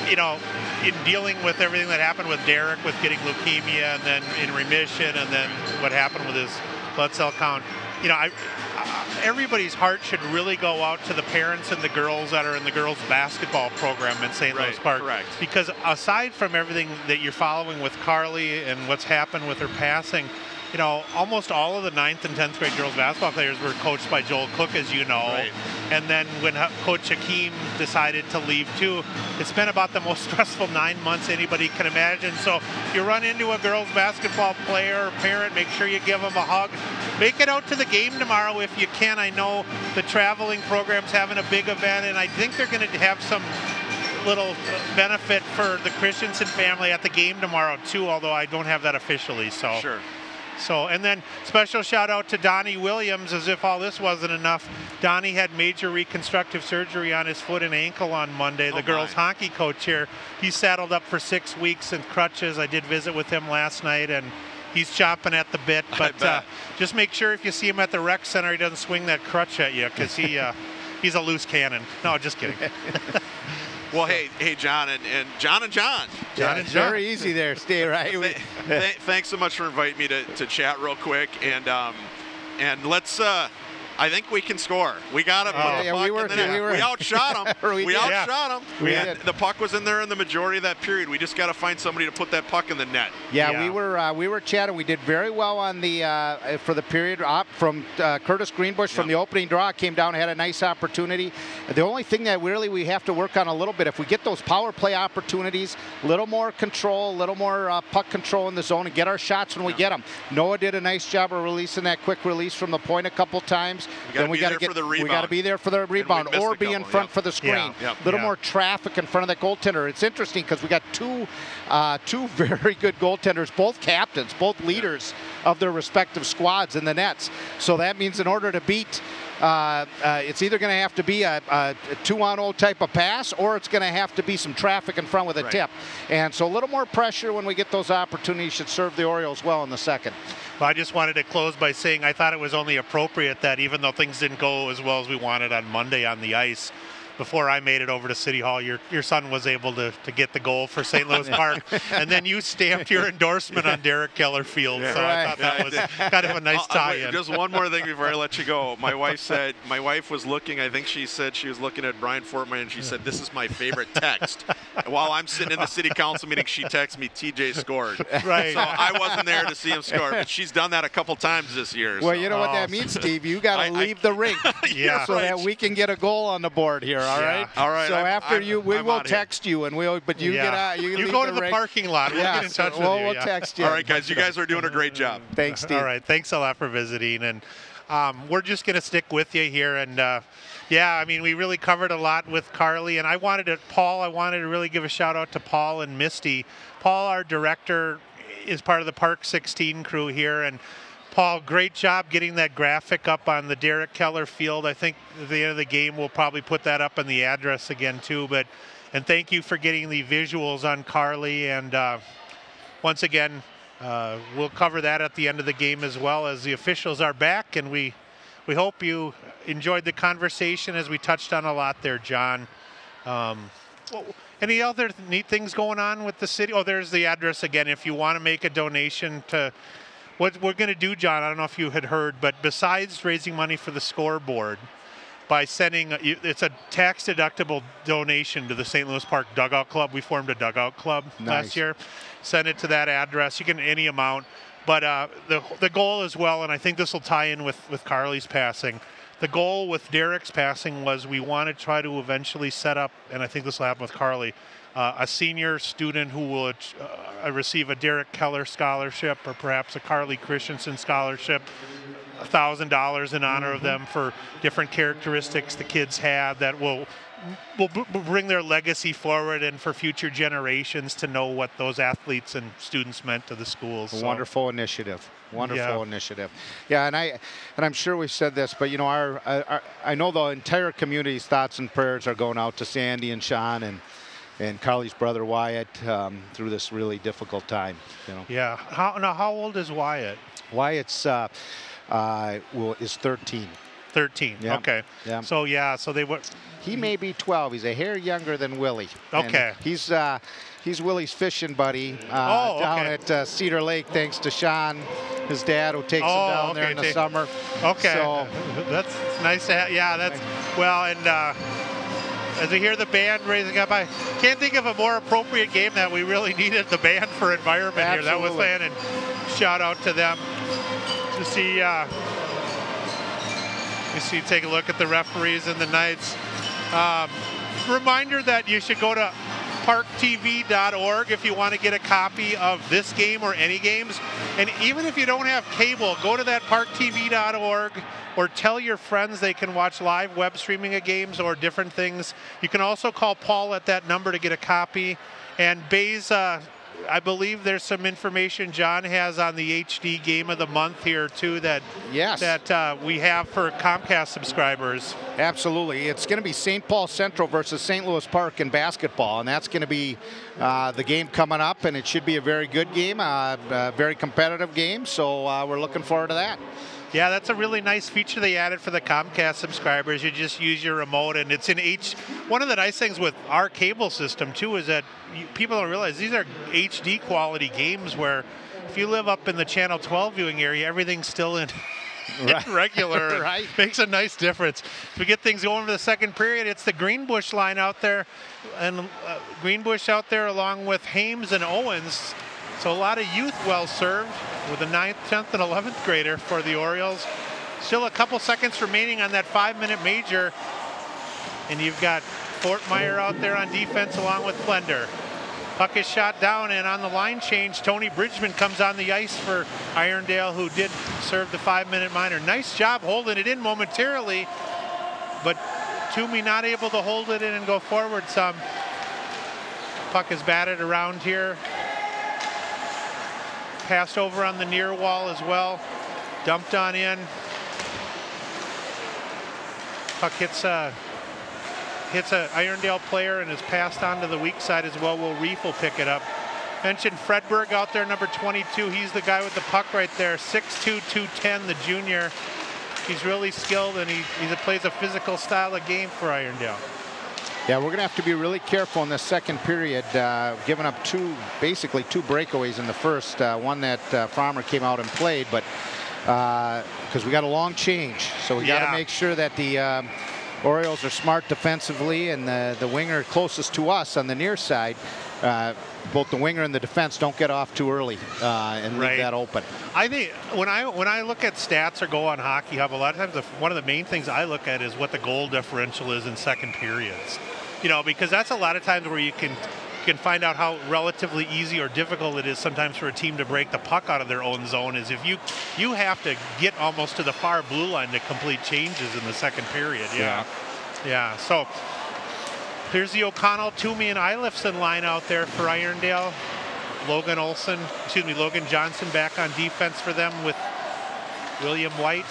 in dealing with everything that happened with Derek, with getting leukemia, and then in remission, and then what happened with his blood cell count, everybody's heart should really go out to the parents and the girls that are in the girls basketball program in St. Louis Park. Correct. Because aside from everything that you're following with Carly and what's happened with her passing, almost all of the 9th and 10th grade girls basketball players were coached by Joel Cook, as you know. Right. And then when Coach Hakeem decided to leave too, it's been about the most stressful 9 months anybody can imagine. So if you run into a girls basketball player or parent, make sure you give them a hug. Make it out to the game tomorrow if you can. I know the traveling program's having a big event, and I think they're going to have some little benefit for the Christensen family at the game tomorrow too, although I don't have that officially. So. Sure. So, and then special shout out to Donnie Williams, as if all this wasn't enough. Donnie had major reconstructive surgery on his foot and ankle on Monday. The girls hockey coach here, he saddled up for 6 weeks in crutches. I did visit with him last night, and he's chomping at the bit. But just make sure if you see him at the rec center, he doesn't swing that crutch at you, because he's a loose cannon. No, just kidding. Well, hey, John and John. Very easy there, Steve. Right. Thanks so much for inviting me to chat real quick, and let's. I think we can score. We got to put the puck in the net. We outshot them. We outshot them. The puck was in there in the majority of that period. We just got to find somebody to put that puck in the net. Yeah. We were chatting. We did very well on the for the period from Curtis Greenbush from the opening draw. Came down, had a nice opportunity. The only thing that really we have to work on a little bit, if we get those power play opportunities, a little more control, a little more puck control in the zone, and get our shots when we get them. Noah did a nice job of releasing that quick release from the point a couple times. We got to be there for the rebound or be in front for the screen. A little more traffic in front of the goaltender. It's interesting because we got two very good goaltenders, both captains, both leaders of their respective squads in the nets. So that means in order to beat, it's either going to have to be a 2-on-0 type of pass, or it's going to have to be some traffic in front with a tip. And so a little more pressure when we get those opportunities should serve the Orioles well in the second. Well, I just wanted to close by saying I thought it was only appropriate that even though things didn't go as well as we wanted on Monday on the ice, before I made it over to City Hall, your son was able to get the goal for St. Louis Park, and then you stamped your endorsement on Derek Keller Field. So I thought that was kind of a nice tie-in. Just one more thing before I let you go. My wife was looking. I think she said she was looking at Brian Fortman, and she said, "This is my favorite text." And while I'm sitting in the city council meeting, she texts me, "TJ scored." Right. So I wasn't there to see him score, but she's done that a couple times this year. Well, you know what that means, Steve. You got to leave the rink, so that we can get a goal on the board here. All right. All right. So after we will text you, and you get out. You go to the parking lot. We'll get in touch with you. We'll text you. All right, guys. You guys are doing a great job. Thanks, Steve. All right. Thanks a lot for visiting, and we're just going to stick with you here. And I mean, we really covered a lot with Carly, and I wanted to really give a shout out to Paul and Misty. Paul, our director, is part of the Park 16 crew here, and Paul, great job getting that graphic up on the Derek Keller Field. I think at the end of the game we'll probably put that up on the address again too. And thank you for getting the visuals on Carly. And once again, we'll cover that at the end of the game as well, as the officials are back. And we hope you enjoyed the conversation as we touched on a lot there, John. Any other neat things going on with the city? Oh, there's the address again. If you want to make a donation to what we're going to do, John, I don't know if you had heard, but besides raising money for the scoreboard, by sending, it's a tax-deductible donation to the St. Louis Park Dugout Club. We formed a Dugout Club last year. Send it to that address. You can any amount. But the goal as well, and I think this will tie in with Carly's passing, the goal with Derek's passing was we want to try to eventually set up, and I think this will happen with Carly, a senior student who will receive a Derek Keller scholarship or perhaps a Carly Christensen scholarship, $1,000 in honor of them for different characteristics the kids had that will bring their legacy forward and for future generations to know what those athletes and students meant to the schools. So. Wonderful initiative. Wonderful initiative. Yeah, and I'm sure we've said this, but you know, I know the entire community's thoughts and prayers are going out to Sandy and Sean and Carly's brother Wyatt through this really difficult time. You know. Yeah. How old is Wyatt? Wyatt's is 13. 13. Yeah. Okay. Yeah. So they were. He may be 12. He's a hair younger than Willie. Okay. And he's Willie's fishing buddy down at Cedar Lake, thanks to Sean, his dad, who takes him down there in the summer. Okay. So that's nice to have. Yeah. That's well and. As we hear the band raising up, I can't think of a more appropriate game that we really needed the band for environment here. That was playing, and shout out to them to see. Take a look at the referees and the Knights. Reminder that you should go to parktv.org if you want to get a copy of this game or any games. And even if you don't have cable, go to that parktv.org or tell your friends they can watch live web streaming of games or different things. You can also call Paul at that number to get a copy. And Bays I believe there's some information John has on the HD Game of the Month here too that we have for Comcast subscribers. Absolutely. It's going to be St. Paul Central versus St. Louis Park in basketball, and that's going to be the game coming up, and it should be a very good game, a very competitive game, so we're looking forward to that. Yeah, that's a really nice feature they added for the Comcast subscribers. You just use your remote, and it's in One of the nice things with our cable system, too, is that people don't realize these are HD quality games where if you live up in the Channel 12 viewing area, everything's still in regular. Right. Makes a nice difference. If we get things going for the second period, it's the Greenbush line out there, and Greenbush out there along with Hames and Owens. So a lot of youth well served with the 9th, 10th, and 11th grader for the Orioles. Still a couple seconds remaining on that 5-minute major. And you've got Fort Meyer out there on defense along with Blender. Puck is shot down, and on the line change, Tony Bridgman comes on the ice for Irondale, who did serve the 5-minute minor. Nice job holding it in momentarily, but Toomey not able to hold it in and go forward some. Puck is batted around here. Passed over on the near wall as well. Dumped on in. Puck hits a Irondale player and is passed on to the weak side as well. Will Reef will pick it up. Mentioned Fredberg out there, number 22. He's the guy with the puck right there. 6'2", 210, the junior. He's really skilled, and he plays a physical style of game for Irondale. Yeah, we're going to have to be really careful in the second period, giving up basically two breakaways in the first. One that Farmer came out and played, but because we got a long change. So we got to make sure that the Orioles are smart defensively, and the winger closest to us on the near side, both the winger and the defense don't get off too early and leave that open. I think when I look at stats or go on Hockey Hub, a lot of times one of the main things I look at is what the goal differential is in second periods. You know, because that's a lot of times where you can find out how relatively easy or difficult it is sometimes for a team to break the puck out of their own zone. Is if you have to get almost to the far blue line to complete changes in the second period. Yeah. So here's the O'Connell, Toomey, and Eilifson line out there for Irondale. Logan Johnson back on defense for them with William White.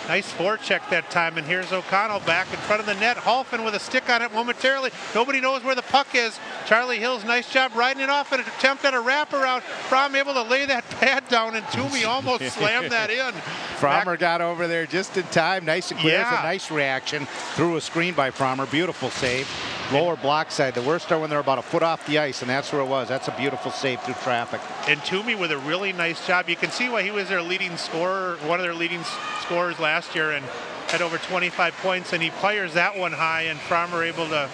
Nice forecheck that time, and here's O'Connell back in front of the net. Halfin with a stick on it momentarily. Nobody knows where the puck is. Charlie Hill's nice job riding it off, and an attempt at a wraparound. Fromm able to lay that pad down, and Toomey almost slammed that in. Frommer got over there just in time. Nice and clear. Yeah. A nice reaction. Through a screen by Frommer. Beautiful save. Lower block side. The worst are when they're about a foot off the ice, and that's where it was. That's a beautiful save through traffic. And Toomey with a really nice job. You can see why he was their leading scorer, one of their leading scorers last year, and had over 25 points. And he fires that one high, and Frommer able to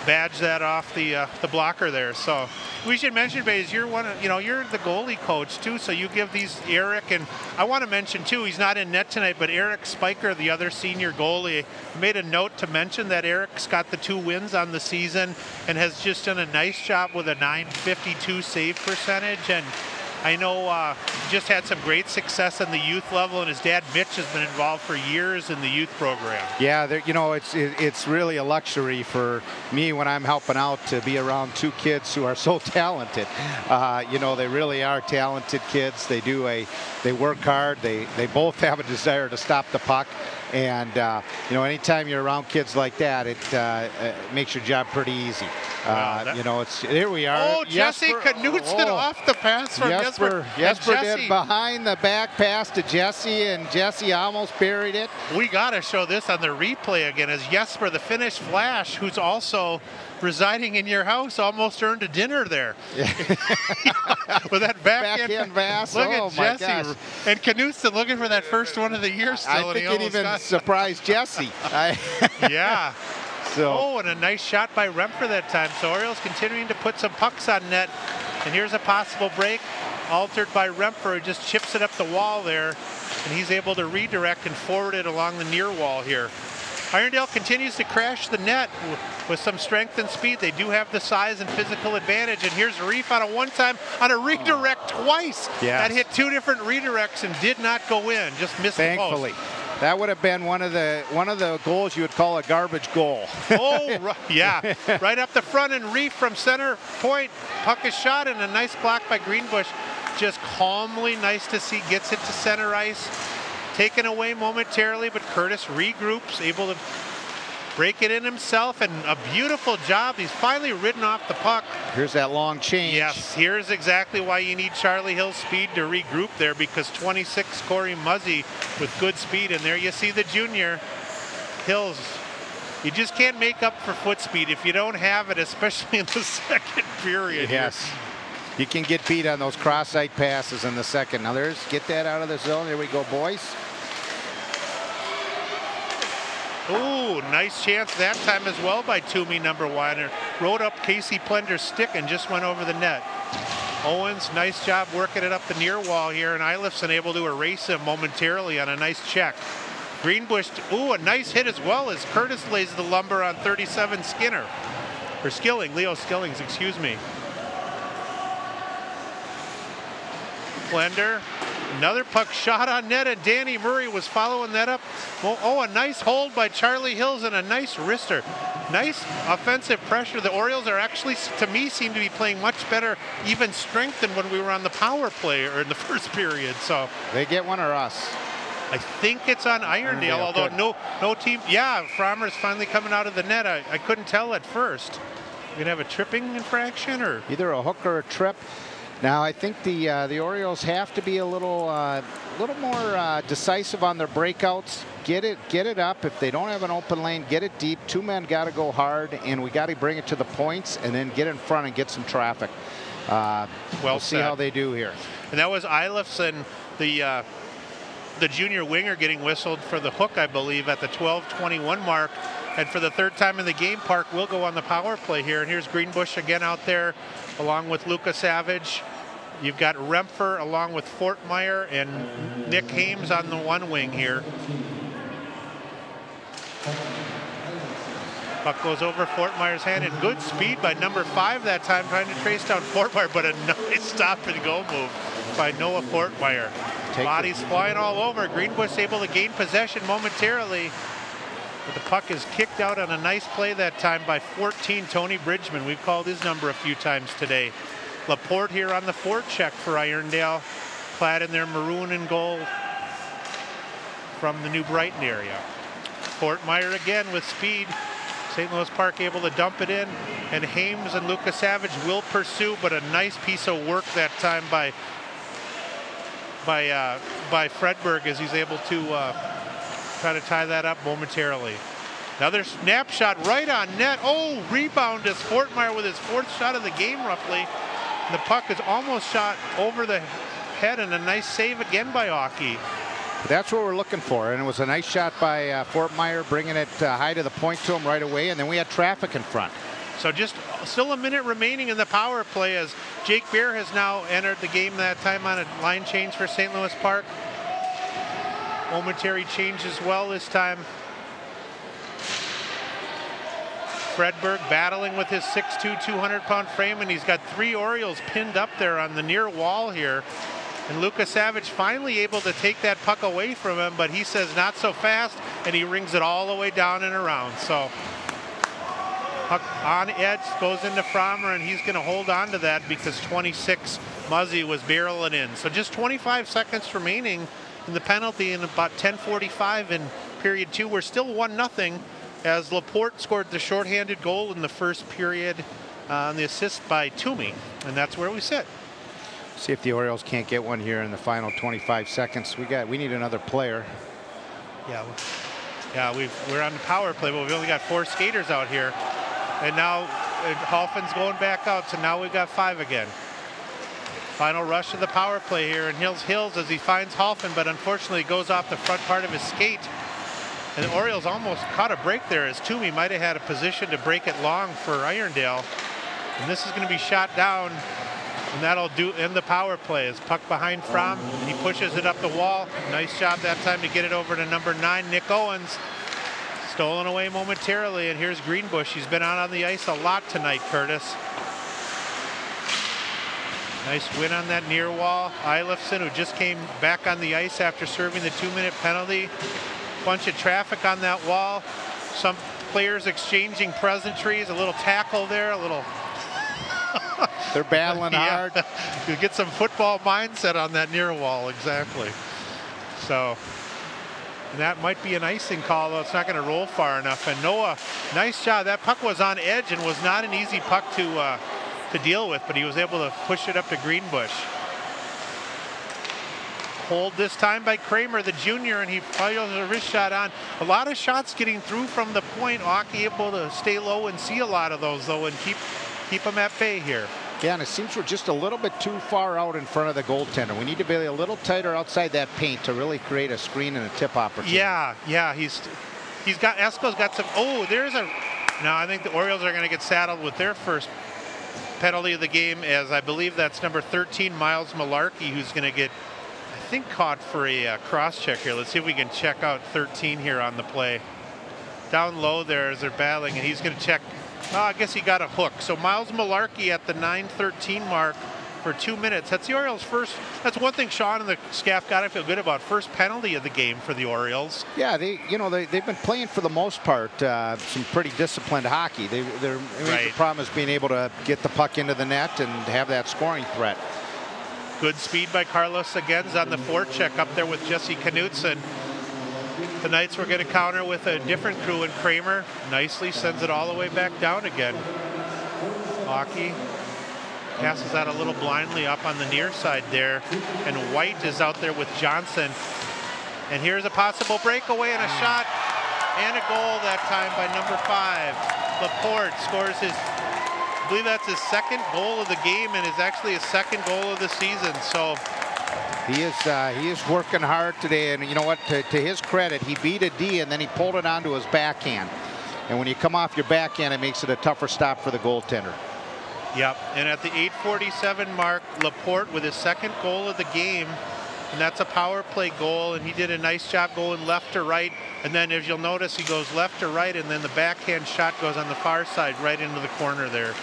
badge that off the blocker there. So we should mention, Bays, you're you're the goalie coach too, so you give these Eric, and I want to mention too, he's not in net tonight, but Eric Spiker, the other senior goalie, made a note to mention that Eric's got the 2 wins on the season and has just done a nice job with a .952 save percentage. And I know just had some great success on the youth level, and his dad Mitch has been involved for years in the youth program. Yeah, it's really a luxury for me when I'm helping out to be around 2 kids who are so talented. They really are talented kids. They work hard. They both have a desire to stop the puck. And anytime you're around kids like that, it makes your job pretty easy. Here we are. Oh, Jesse Knutson off the pass from Jesper. Jesper did behind the back pass to Jesse, and Jesse almost buried it. We got to show this on the replay again, as Jesper, the Finnish Flash, who's also residing in your house, almost earned a dinner there. With that backhand pass. Look at Jesse. Gosh. And Knutson looking for that first one of the year still. I think it even surprised Jesse. Yeah. So. And a nice shot by Rempfer that time. So Orioles continuing to put some pucks on net. And here's a possible break, altered by Rempfer, who just chips it up the wall there. And he's able to redirect and forward it along the near wall here. Irondale continues to crash the net with some strength and speed. They do have the size and physical advantage. And here's Reef on a one-time, on a redirect twice. Yes. That hit 2 different redirects and did not go in, just missed the post. That would have been one of the goals you would call a garbage goal. Oh, yeah. Right up the front and Reef from center point. Puck is shot and a nice block by Greenbush. Just calmly, nice to see, gets it to center ice. Taken away momentarily, but Curtis regroups, able to break it in himself, and a beautiful job. He's finally ridden off the puck. Here's that long change. Yes, here's exactly why you need Charlie Hill's speed to regroup there, because 26 Corey Muzzy with good speed, and there you see the junior Hills. You just can't make up for foot speed if you don't have it, especially in the second period. Yes. You can get beat on those cross-site passes in the second. Now get that out of the zone. There we go, boys. Ooh, nice chance that time as well by Toomey, number 1. Rode up Casey Plender's stick and just went over the net. Owens, nice job working it up the near wall here, and Eilifson able to erase him momentarily on a nice check. Greenbush, ooh, a nice hit as well as Curtis lays the lumber on 37 Skinner. Or Skilling, Leo Skillings, excuse me. Blender, another puck shot on net, and Danny Murray was following that up. Oh, a nice hold by Charlie Hills and a nice wrister. Nice offensive pressure. The Orioles are actually, to me, seem to be playing much better, even strength than when we were on the power play or in the first period. So they get one or us? I think it's on Irondale, although no team. Yeah, Frommer's finally coming out of the net. I couldn't tell at first. You gonna have a tripping infraction or either a hook or a trip? Now I think the Orioles have to be a little more decisive on their breakouts. Get it up. If they don't have an open lane, get it deep. Two men got to go hard, and we got to bring it to the points, and then get in front and get some traffic. We'll see how they do here. And that was Eilifson, the junior winger, getting whistled for the hook, I believe, at the 12:21 mark. And for the third time in the game, Park will go on the power play here. And here's Greenbush again out there, along with Luca Savage. You've got Rempfer along with Fortmeyer and Nick Hames on the one wing here. Puck goes over Fortmeyer's hand, and good speed by number 5 that time, trying to trace down Fortmeyer, but a nice stop and go move by Noah Fortmeyer. Bodies flying all over. Greenbush able to gain possession momentarily, but the puck is kicked out on a nice play that time by 14 Tony Bridgman. We've called his number a few times today. Laporte here on the forecheck for Irondale, clad in their maroon and gold from the New Brighton area. Fortmeyer again with speed. St. Louis Park able to dump it in, and Hames and Luca Savage will pursue, but a nice piece of work that time by Fredberg as he's able to try to tie that up momentarily. Another snapshot right on net. Oh, rebound is Fortmeyer with his 4th shot of the game roughly. And the puck is almost shot over the head, and a nice save again by Aukie. That's what we're looking for, and it was a nice shot by Fortmeyer, bringing it high to the point to him right away, and then we had traffic in front. So just still a minute remaining in the power play as Jake Bear has now entered the game that time on a line change for St. Louis Park. Momentary change as well this time. Fredberg battling with his 6'2", 200-pound frame, and he's got 3 Orioles pinned up there on the near wall here. And Luca Savage finally able to take that puck away from him, but he says not so fast, and he rings it all the way down and around. So puck on edge goes into Frommer, and he's going to hold on to that because 26 Muzzy was barreling in. So just 25 seconds remaining in the penalty, and about 10:45 in period 2. We're still 1-0 as Laporte scored the shorthanded goal in the first period on the assist by Toomey, and that's where we sit. See if the Orioles can't get one here in the final 25 seconds. We need another player. Yeah, we're on the power play, but we've only got 4 skaters out here. And now Halfin's going back out, so now we've got 5 again. Final rush of the power play here, and Hills as he finds Halfin, but unfortunately goes off the front part of his skate. And the Orioles almost caught a break there as Toomey might have had a position to break it long for Irondale. And this is going to be shot down. And that'll end the power play. As puck behind Fromm, he pushes it up the wall. Nice job that time to get it over to number 9, Nick Owens. Stolen away momentarily, and here's Greenbush. He's been out on the ice a lot tonight, Curtis. Nice win on that near wall. Eilifson, who just came back on the ice after serving the 2-minute penalty. bunch of traffic on that wall. Some players exchanging pleasantries, a little tackle there, a little... They're battling hard. You get some football mindset on that near wall, exactly. So, and that might be an icing call, though it's not going to roll far enough. And Noah, nice job. That puck was on edge and was not an easy puck to deal with, but he was able to push it up to Greenbush. Hold this time by Kramer, the junior, and he piles a wrist shot on. A lot of shots getting through from the point. Aki able to stay low and see a lot of those, though, and keep them at bay here. Yeah, and it seems we're just a little bit too far out in front of the goaltender. We need to be a little tighter outside that paint to really create a screen and a tip opportunity. Yeah, Esko's got some. Oh, there's a. Now I think the Orioles are going to get saddled with their first penalty of the game, as I believe that's number 13, Miles Malarkey, who's going to get, I think, caught for a cross check here. Let's see if we can check out 13 here on the play. Down low there as they're battling, and he's going to check. Oh, I guess he got a hook. So Miles Malarkey at the 9:13 mark for 2 minutes. That's the Orioles' first. That's one thing Sean and the staff got to feel good about. First penalty of the game for the Orioles. Yeah, they've been playing for the most part some pretty disciplined hockey. Their major problem is being able to get the puck into the net and have that scoring threat. Good speed by Carlos Aguens on the forecheck up there with Jesse Knutson. The Knights were going to counter with a different crew, and Kramer nicely sends it all the way back down again. Aki passes that a little blindly up on the near side there, and White is out there with Johnson. And here's a possible breakaway and a shot and a goal that time by number 5. Laporte scores his, I believe that's his second goal of the game, and is actually his second goal of the season. So he is working hard today, and you know what? To his credit, he beat a D and then he pulled it onto his backhand. And when you come off your backhand, it makes it a tougher stop for the goaltender. Yep, and at the 8:47 mark, Laporte with his second goal of the game, and that's a power play goal, and he did a nice job going left to right, and then as you'll notice, he goes left to right, and then the backhand shot goes on the far side right into the corner there.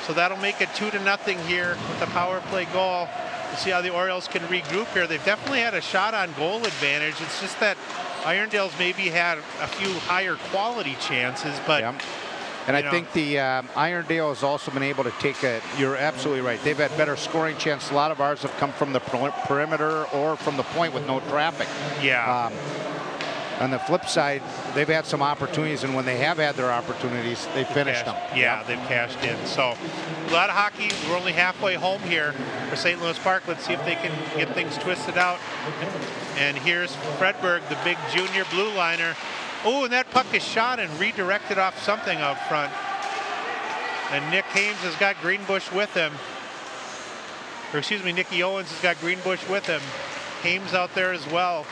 So that'll make it 2-0 here with the power play goal. We'll see how the Orioles can regroup here. They've definitely had a shot on goal advantage. It's just that Irondale's maybe had a few higher quality chances, but yep. And I think the Irondale has also been able to take a, you're absolutely right, they've had better scoring chances. A lot of ours have come from the perimeter or from the point with no traffic. Yeah. On the flip side, they've had some opportunities, and when they have had their opportunities, they've finished them. Yeah, they've cashed in. So a lot of hockey. We're only halfway home here for St. Louis Park. Let's see if they can get things twisted out. And here's Fredberg, the big junior blue liner. Oh, and that puck is shot and redirected off something out front. And Nick Hames has got Greenbush with him. Or excuse me, Nicky Owens has got Greenbush with him. Hames out there as well.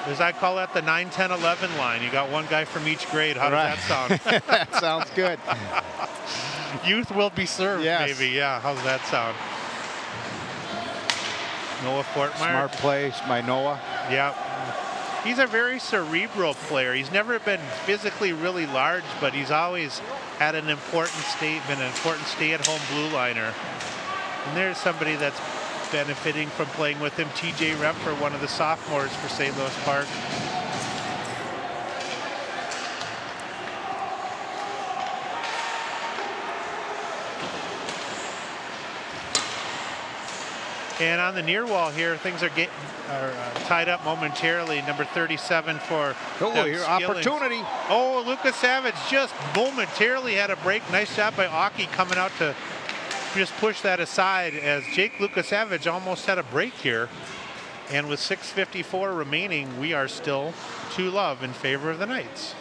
As I call that the 9, 10, 11 line. You got one guy from each grade. How does that sound? That sounds good. Youth will be served, maybe. Yeah, how's that sound? Noah Fortmeyer. Smart play by Noah. Yeah. He's a very cerebral player. He's never been physically really large, but he's always had an important stay-at-home blue liner. And there's somebody that's benefiting from playing with him, TJ Remfer, one of the sophomores for St. Louis Park. And on the near wall here, things are tied up momentarily. Number 37 for here, opportunity. Oh, Lucas Savage just momentarily had a break. Nice job by Aki coming out to just push that aside, as Jake Lukasavage almost had a break here. And with 6:54 remaining, we are still 2-0 in favor of the Knights.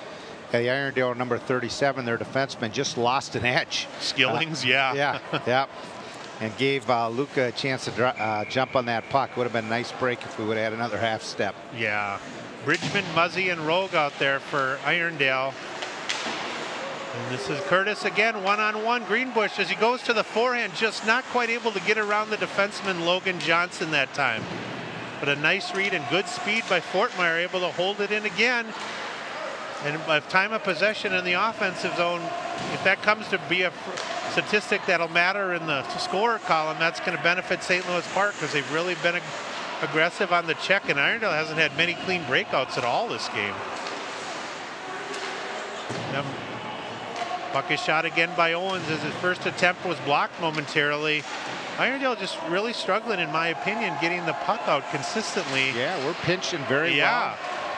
Yeah, the Irondale number 37, their defenseman, just lost an edge. Skillings, yeah. Yeah. And gave Luka a chance to jump on that puck. Would have been a nice break if we would have had another half step. Yeah. Bridgman, Muzzy, and Rogue out there for Irondale. And this is Curtis again, one-on-one. Greenbush, as he goes to the forehand, just not quite able to get around the defenseman Logan Johnson that time. But a nice read and good speed by Fortmeyer, able to hold it in again. And by time of possession in the offensive zone, if that comes to be a statistic that'll matter in the scorer column, that's going to benefit St. Louis Park, because they've really been aggressive on the check, and Irondale hasn't had many clean breakouts at all this game. Puck is shot again by Owens as his first attempt was blocked momentarily. Irondale just really struggling, in my opinion, getting the puck out consistently. Yeah, we're pinching very well.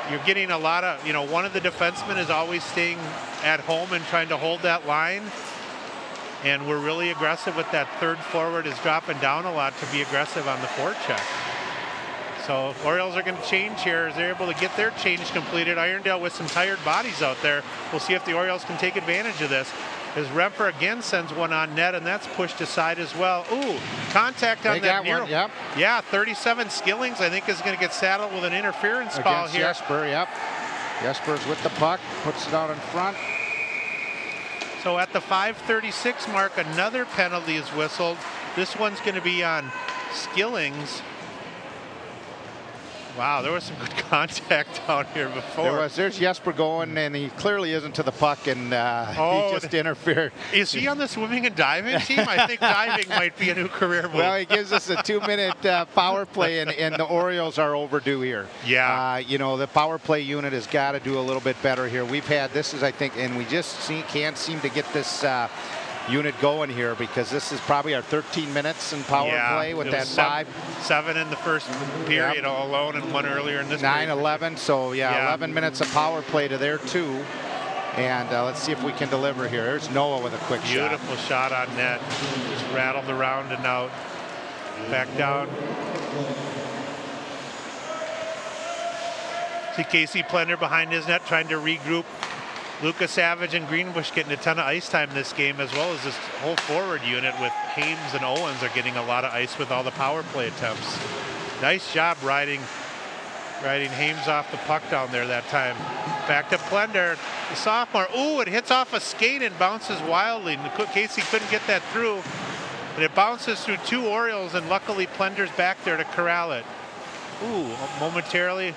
You're getting a lot of, one of the defensemen is always staying at home and trying to hold that line. And we're really aggressive with that third forward is dropping down a lot to be aggressive on the forecheck. So Orioles are going to change here as they're able to get their change completed. Irondale with some tired bodies out there. We'll see if the Orioles can take advantage of this. As Remper again sends one on net, and that's pushed aside as well. Ooh, contact on that near. Yep. Yeah, 37 Skillings, I think, is going to get saddled with an interference call here. Jesper, yep. Jesper's with the puck, puts it out in front. So at the 5:36 mark, another penalty is whistled. This one's going to be on Skillings. Wow, there was some good contact down here before. There's Jesper going, and he clearly isn't to the puck, and he just interfered. Is he on the swimming and diving team? I think diving might be a new career move. Well, he gives us a 2-minute power play, and the Orioles are overdue here. Yeah. The power play unit has got to do a little bit better here. We've had, this is, I think, and we just can't seem to get this unit going here, because this is probably our 13 minutes in power play with that 7 in the first period alone, and 1 earlier in this 9-11, so 11 minutes of power play to their 2, and let's see if we can deliver here. There's Noah with a quick shot. Beautiful shot on net, just rattled around and out, back down. See Casey Plender behind his net trying to regroup. Lucas Savage and Greenbush getting a ton of ice time this game, as well as this whole forward unit with Hames and Owens are getting a lot of ice with all the power play attempts. Nice job riding Hames off the puck down there that time. Back to Plender, the sophomore. Ooh, it hits off a skate and bounces wildly. Casey couldn't get that through, but it bounces through 2 Orioles, and luckily Plender's back there to corral it. Ooh, momentarily.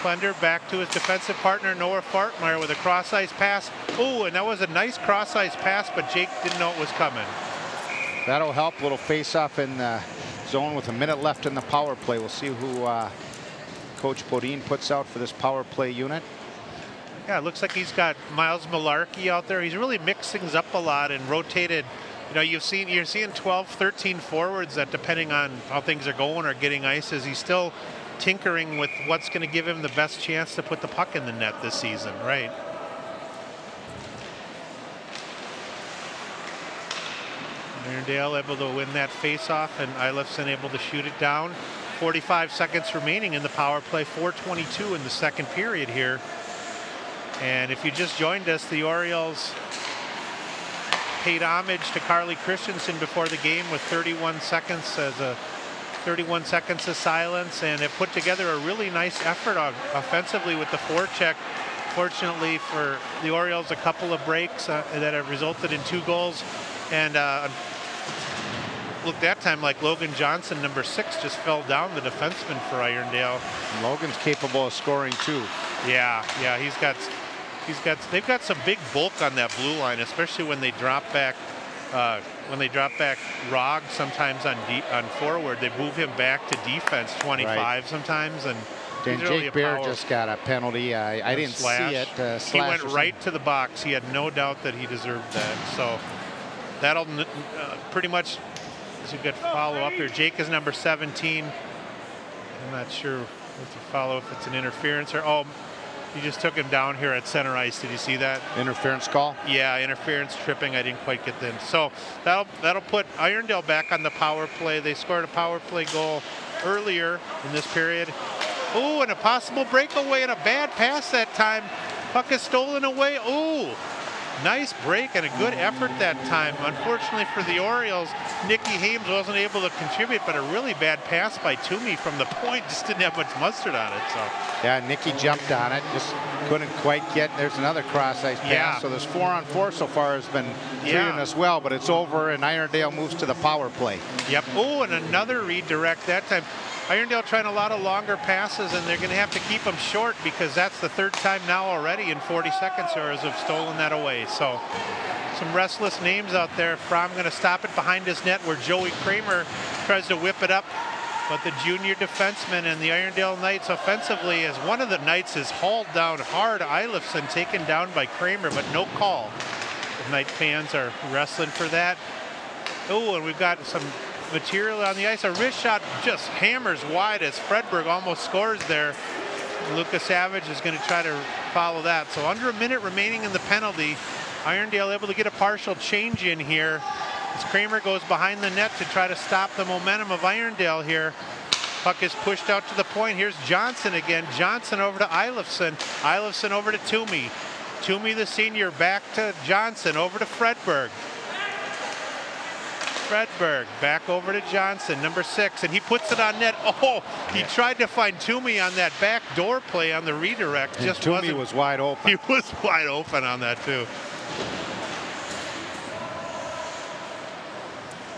Plender back to his defensive partner, Noah Fartmeyer, with a cross-ice pass. Oh, and that was a nice cross-ice pass, but Jake didn't know it was coming. That'll help. Little face-off in the zone with a minute left in the power play. We'll see who Coach Bodine puts out for this power play unit. Yeah, it looks like he's got Miles Malarkey out there. He's really mixed things up a lot and rotated. You're seeing 12, 13 forwards that, depending on how things are going, are getting ice, as he's still tinkering with what's going to give him the best chance to put the puck in the net this season, right? Irondale able to win that face-off, and Eilifson able to shoot it down. 45 seconds remaining in the power play, 4:22 in the second period here. And if you just joined us, the Orioles paid homage to Carly Christensen before the game with 31 seconds of silence, and it put together a really nice effort offensively with the forecheck. Fortunately for the Orioles, a couple of breaks that have resulted in 2 goals, and looked that time like Logan Johnson, number 6, just fell down, the defenseman for Irondale. And Logan's capable of scoring too. Yeah, they've got some big bulk on that blue line, especially when they drop back. Rog sometimes on forward, they move him back to defense 25 sometimes, and then Jake Bear just got a penalty. I didn't see it. He went right to the box. He had no doubt that he deserved that. So that'll pretty much is a good follow up here. Jake is number 17. I'm not sure what to follow, if it's an interference or he just took him down here at center ice. Did you see that? Interference call? Yeah, interference, tripping. I didn't quite get them. So that'll put Irondale back on the power play. They scored a power play goal earlier in this period. Ooh, and a possible breakaway and a bad pass that time. Puck is stolen away. Ooh, nice break and a good effort that time. Unfortunately for the Orioles, Nicky Hames wasn't able to contribute, but a really bad pass by Toomey from the point. Just didn't have much mustard on it. So yeah, Nicky jumped on it, just couldn't quite get. There's another cross-ice pass. Yeah. So this 4-on-4 so far has been treating us well, but it's over, and Irondale moves to the power play. Yep. Oh, and another redirect that time. Irondale trying a lot of longer passes, and they're going to have to keep them short, because that's the 3rd time now already in 40 seconds Orioles have stolen that away. So some restless names out there. Fromm going to stop it behind his net, where Joey Kramer tries to whip it up But the junior defenseman and the Irondale Knights offensively, as one of the Knights is hauled down hard. Eilifson taken down by Kramer, but no call. The Knight fans are wrestling for that. Oh, and we've got some material on the ice. A wrist shot just hammers wide as Fredberg almost scores there. Lucas Savage is going to try to follow that. So under a minute remaining in the penalty. Irondale able to get a partial change in here as Kramer goes behind the net to try to stop the momentum of Irondale here. Puck is pushed out to the point. Here's Johnson again. Johnson over to Eilifson. Eilifson over to Toomey. Toomey, the senior, back to Johnson, over to Fredberg. Fredberg back over to Johnson, number 6, and he puts it on net. Oh, he tried to find Toomey on that back door play on the redirect. Just Toomey was wide open. He was wide open on that too.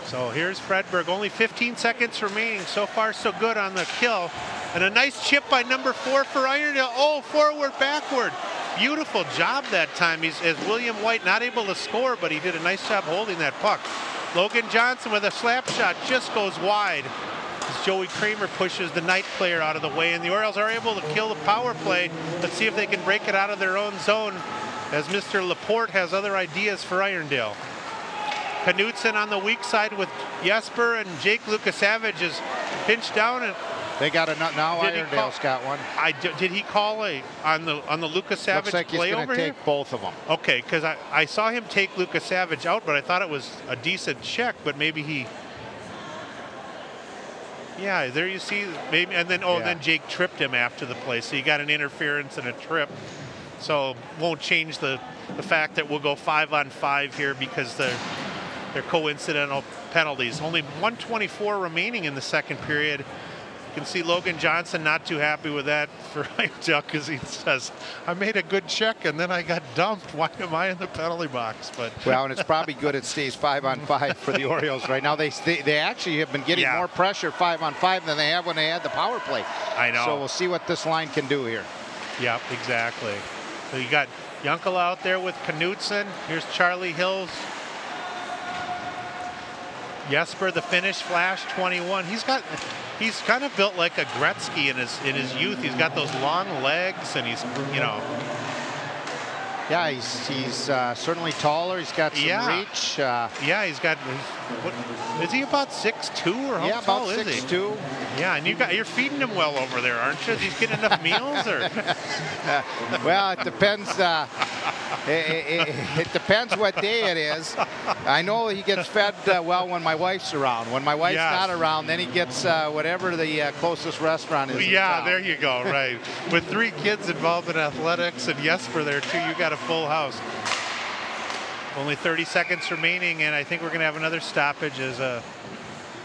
So here's Fredberg, only 15 seconds remaining. So far so good on the kill. And a nice chip by number 4 for Irondale. Oh, forward, backward. Beautiful job that time. As William White not able to score, but he did a nice job holding that puck. Logan Johnson with a slap shot just goes wide as Joey Kramer pushes the Knight player out of the way, and the Orioles are able to kill the power play. Let's see if they can break it out of their own zone as Mr. Laporte has other ideas for Irondale. Knutson on the weak side with Jesper, and Jake Lukasavage is pinched down, and they got a nut now. Irondale's got one. Did he call on the Lukasavage Looks like play he's over take here? Both of them. Okay, because I saw him take Lukasavage out, but I thought it was a decent check, but maybe he. Yeah, there you see, maybe, and then then Jake tripped him after the play, so you got an interference and a trip. So won't change the fact that we'll go 5-on-5 here because they're coincidental penalties. Only 1:24 remaining in the second period. You can see Logan Johnson not too happy with that for Irondale because he says, I made a good check and then I got dumped. Why am I in the penalty box? But well, and it's probably good it stays 5-on-5 for the Orioles right now. They actually have been getting more pressure 5-on-5 than they have when they had the power play. I know. So we'll see what this line can do here. Yep, exactly. So you got Yunkel out there with Knutson. Here's Charlie Hills. Jesper, the Finnish flash, 21. He's kind of built like a Gretzky in his youth. He's got those long legs, and he's, Yeah, he's certainly taller. He's got some reach. Yeah, he's got. What, is he about 6'2" or how tall is he? 6'2". Yeah, and you're feeding him well over there, aren't you? Is he getting enough meals, or? Well, it depends. It depends what day it is. I know he gets fed well when my wife's around. When my wife's not around, then he gets whatever the closest restaurant is. Yeah, there you go. Right. With 3 kids involved in athletics and Jesper there too, you got a full house. Only 30 seconds remaining, and I think we're going to have another stoppage as I'm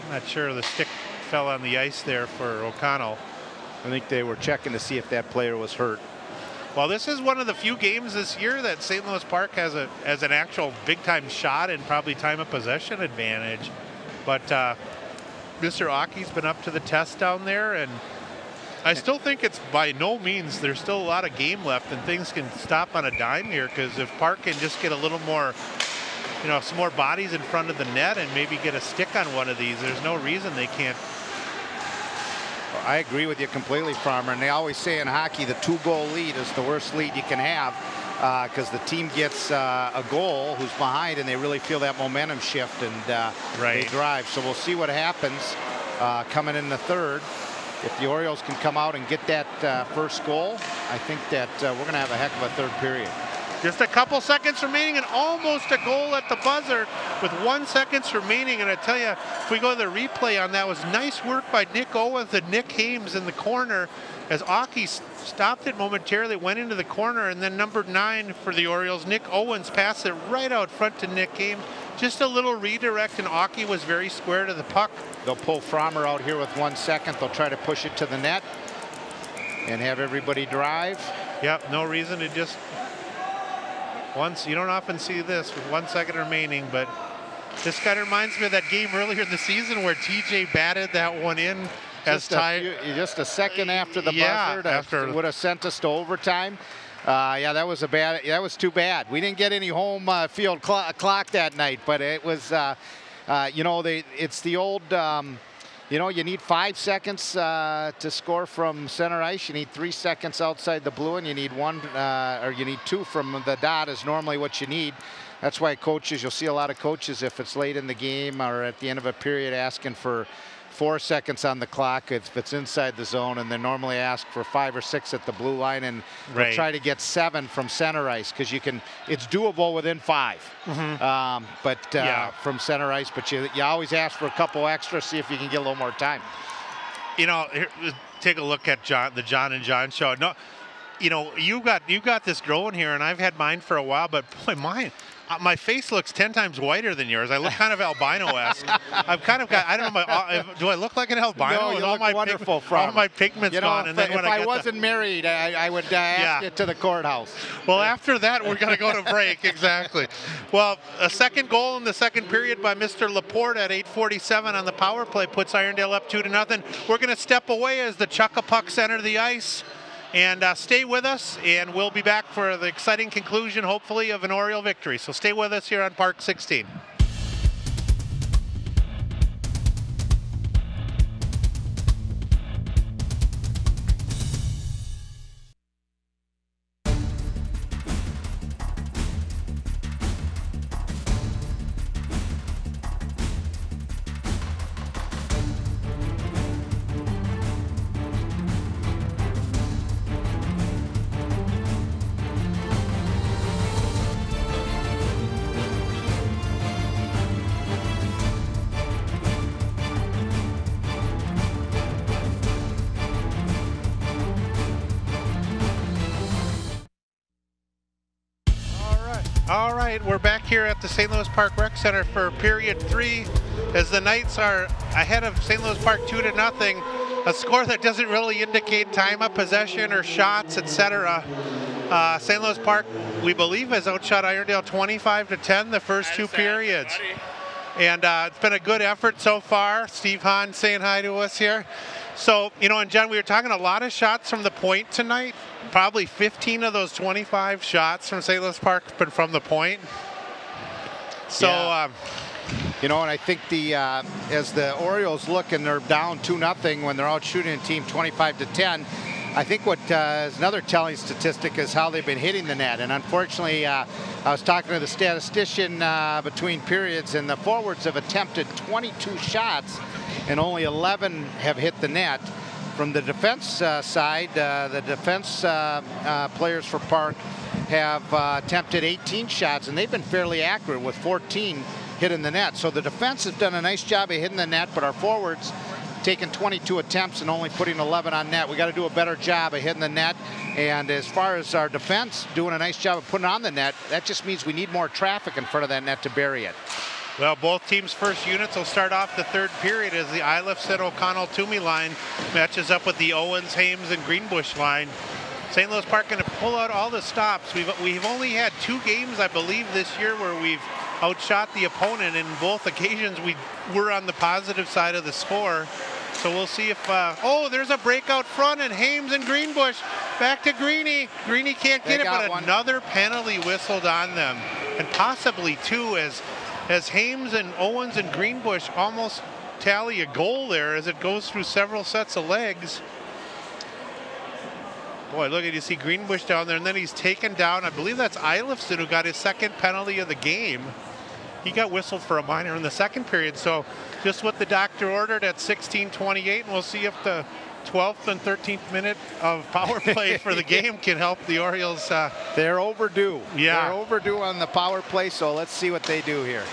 not sure, the stick fell on the ice there for O'Connell. I think they were checking to see if that player was hurt. Well, this is one of the few games this year that St. Louis Park has an actual big-time shot and probably time of possession advantage. But Mr. Aki's been up to the test down there, and I still think it's by no means, there's still a lot of game left, and things can stop on a dime here, because if Park can just get a little more, some more bodies in front of the net and maybe get a stick on one of these, there's no reason they can't. I agree with you completely, Farmer. And they always say in hockey the 2-goal lead is the worst lead you can have, because the team gets a goal who's behind and they really feel that momentum shift and they drive. So we'll see what happens coming in the third. If the Orioles can come out and get that first goal, I think that we're going to have a heck of a third period. Just a couple seconds remaining and almost a goal at the buzzer with 1 second remaining. And I tell you, if we go to the replay on that, was nice work by Nick Owens and Nick Hames in the corner as Aki stopped it momentarily, went into the corner, and then number 9 for the Orioles, Nick Owens, passed it right out front to Nick Hames. Just a little redirect, and Aki was very square to the puck. They'll pull Frommer out here with 1 second. They'll try to push it to the net and have everybody drive. Yep, no reason to just. You don't often see this with 1 second remaining, but this kind of reminds me of that game earlier in the season where TJ batted that one in as time. Just a second after the buzzer would have sent us to overtime. Yeah, that was that was too bad. We didn't get any home field clock that night, but it was, it's the old You know, you need 5 seconds to score from center ice. You need 3 seconds outside the blue, and you need you need 2 from the dot is normally what you need. That's why coaches, you'll see a lot of coaches, if it's late in the game or at the end of a period, asking for 4 seconds on the clock if it's inside the zone, and they normally ask for 5 or 6 at the blue line, and they'll try to get 7 from center ice, because it's doable within 5. From center ice, but you always ask for a couple extra, see if you can get a little more time. You know, here, take a look at the John and John show. No, you know, you got this growing here, and I've had mine for a while, but boy, my face looks 10 times whiter than yours. I look kind of albino-esque. I've kind of got, I don't know, do I look like an albino? No, you look wonderful, all my pigment's gone. And then if I wasn't married, I would ask you to the courthouse. Well, after that, we're going to go to break, exactly. Well, a second goal in the second period by Mr. Laporte at 8:47 on the power play puts Irondale up 2-0. We're going to step away as the Chuck-a-Pucks enter the ice. And stay with us, and we'll be back for the exciting conclusion, hopefully, of an Oriole victory. So stay with us here on Park 16. All right, we're back here at the St. Louis Park Rec Center for period 3 as the Knights are ahead of St. Louis Park 2-0. A score that doesn't really indicate time of possession or shots, etc. St. Louis Park, we believe, has outshot Irondale 25-10 the first 2 periods. And it's been a good effort so far. Steve Hahn saying hi to us here. So, you know, and John, we were talking a lot of shots from the point tonight. Probably 15 of those 25 shots from St. Louis Park have been from the point. So, you know, and I think as the Orioles look and they're down 2-0 when they're out shooting a team 25-10, I think what is another telling statistic is how they've been hitting the net. And unfortunately, I was talking to the statistician between periods, and the forwards have attempted 22 shots and only 11 have hit the net. From the defense side, the defense players for Park have attempted 18 shots, and they've been fairly accurate with 14 hitting the net. So the defense has done a nice job of hitting the net, but our forwards taking 22 attempts and only putting 11 on net. We got to do a better job of hitting the net. And as far as our defense doing a nice job of putting on the net, that just means we need more traffic in front of that net to bury it. Well, both teams' first units will start off the third period as the Eilifson O'Connell-Toomey line matches up with the Owens, Hames, and Greenbush line. St. Louis Park going to pull out all the stops. We've only had 2 games, I believe, this year where we've outshot the opponent. In both occasions, we were on the positive side of the score. So we'll see if, there's a break out front, and Hames and Greenbush back to Greeny. Greeny can't get it, but another penalty whistled on them, and possibly 2 as Hames and Owens and Greenbush almost tally a goal there as it goes through several sets of legs. Boy, look at you see Greenbush down there, and then he's taken down. I believe that's Eilifson who got his second penalty of the game. He got whistled for a minor in the second period. So just what the doctor ordered at 16:28, and we'll see if the 12th and 13th minute of power play for the game can help the Orioles. They're overdue. Yeah. They're overdue on the power play, so let's see what they do here.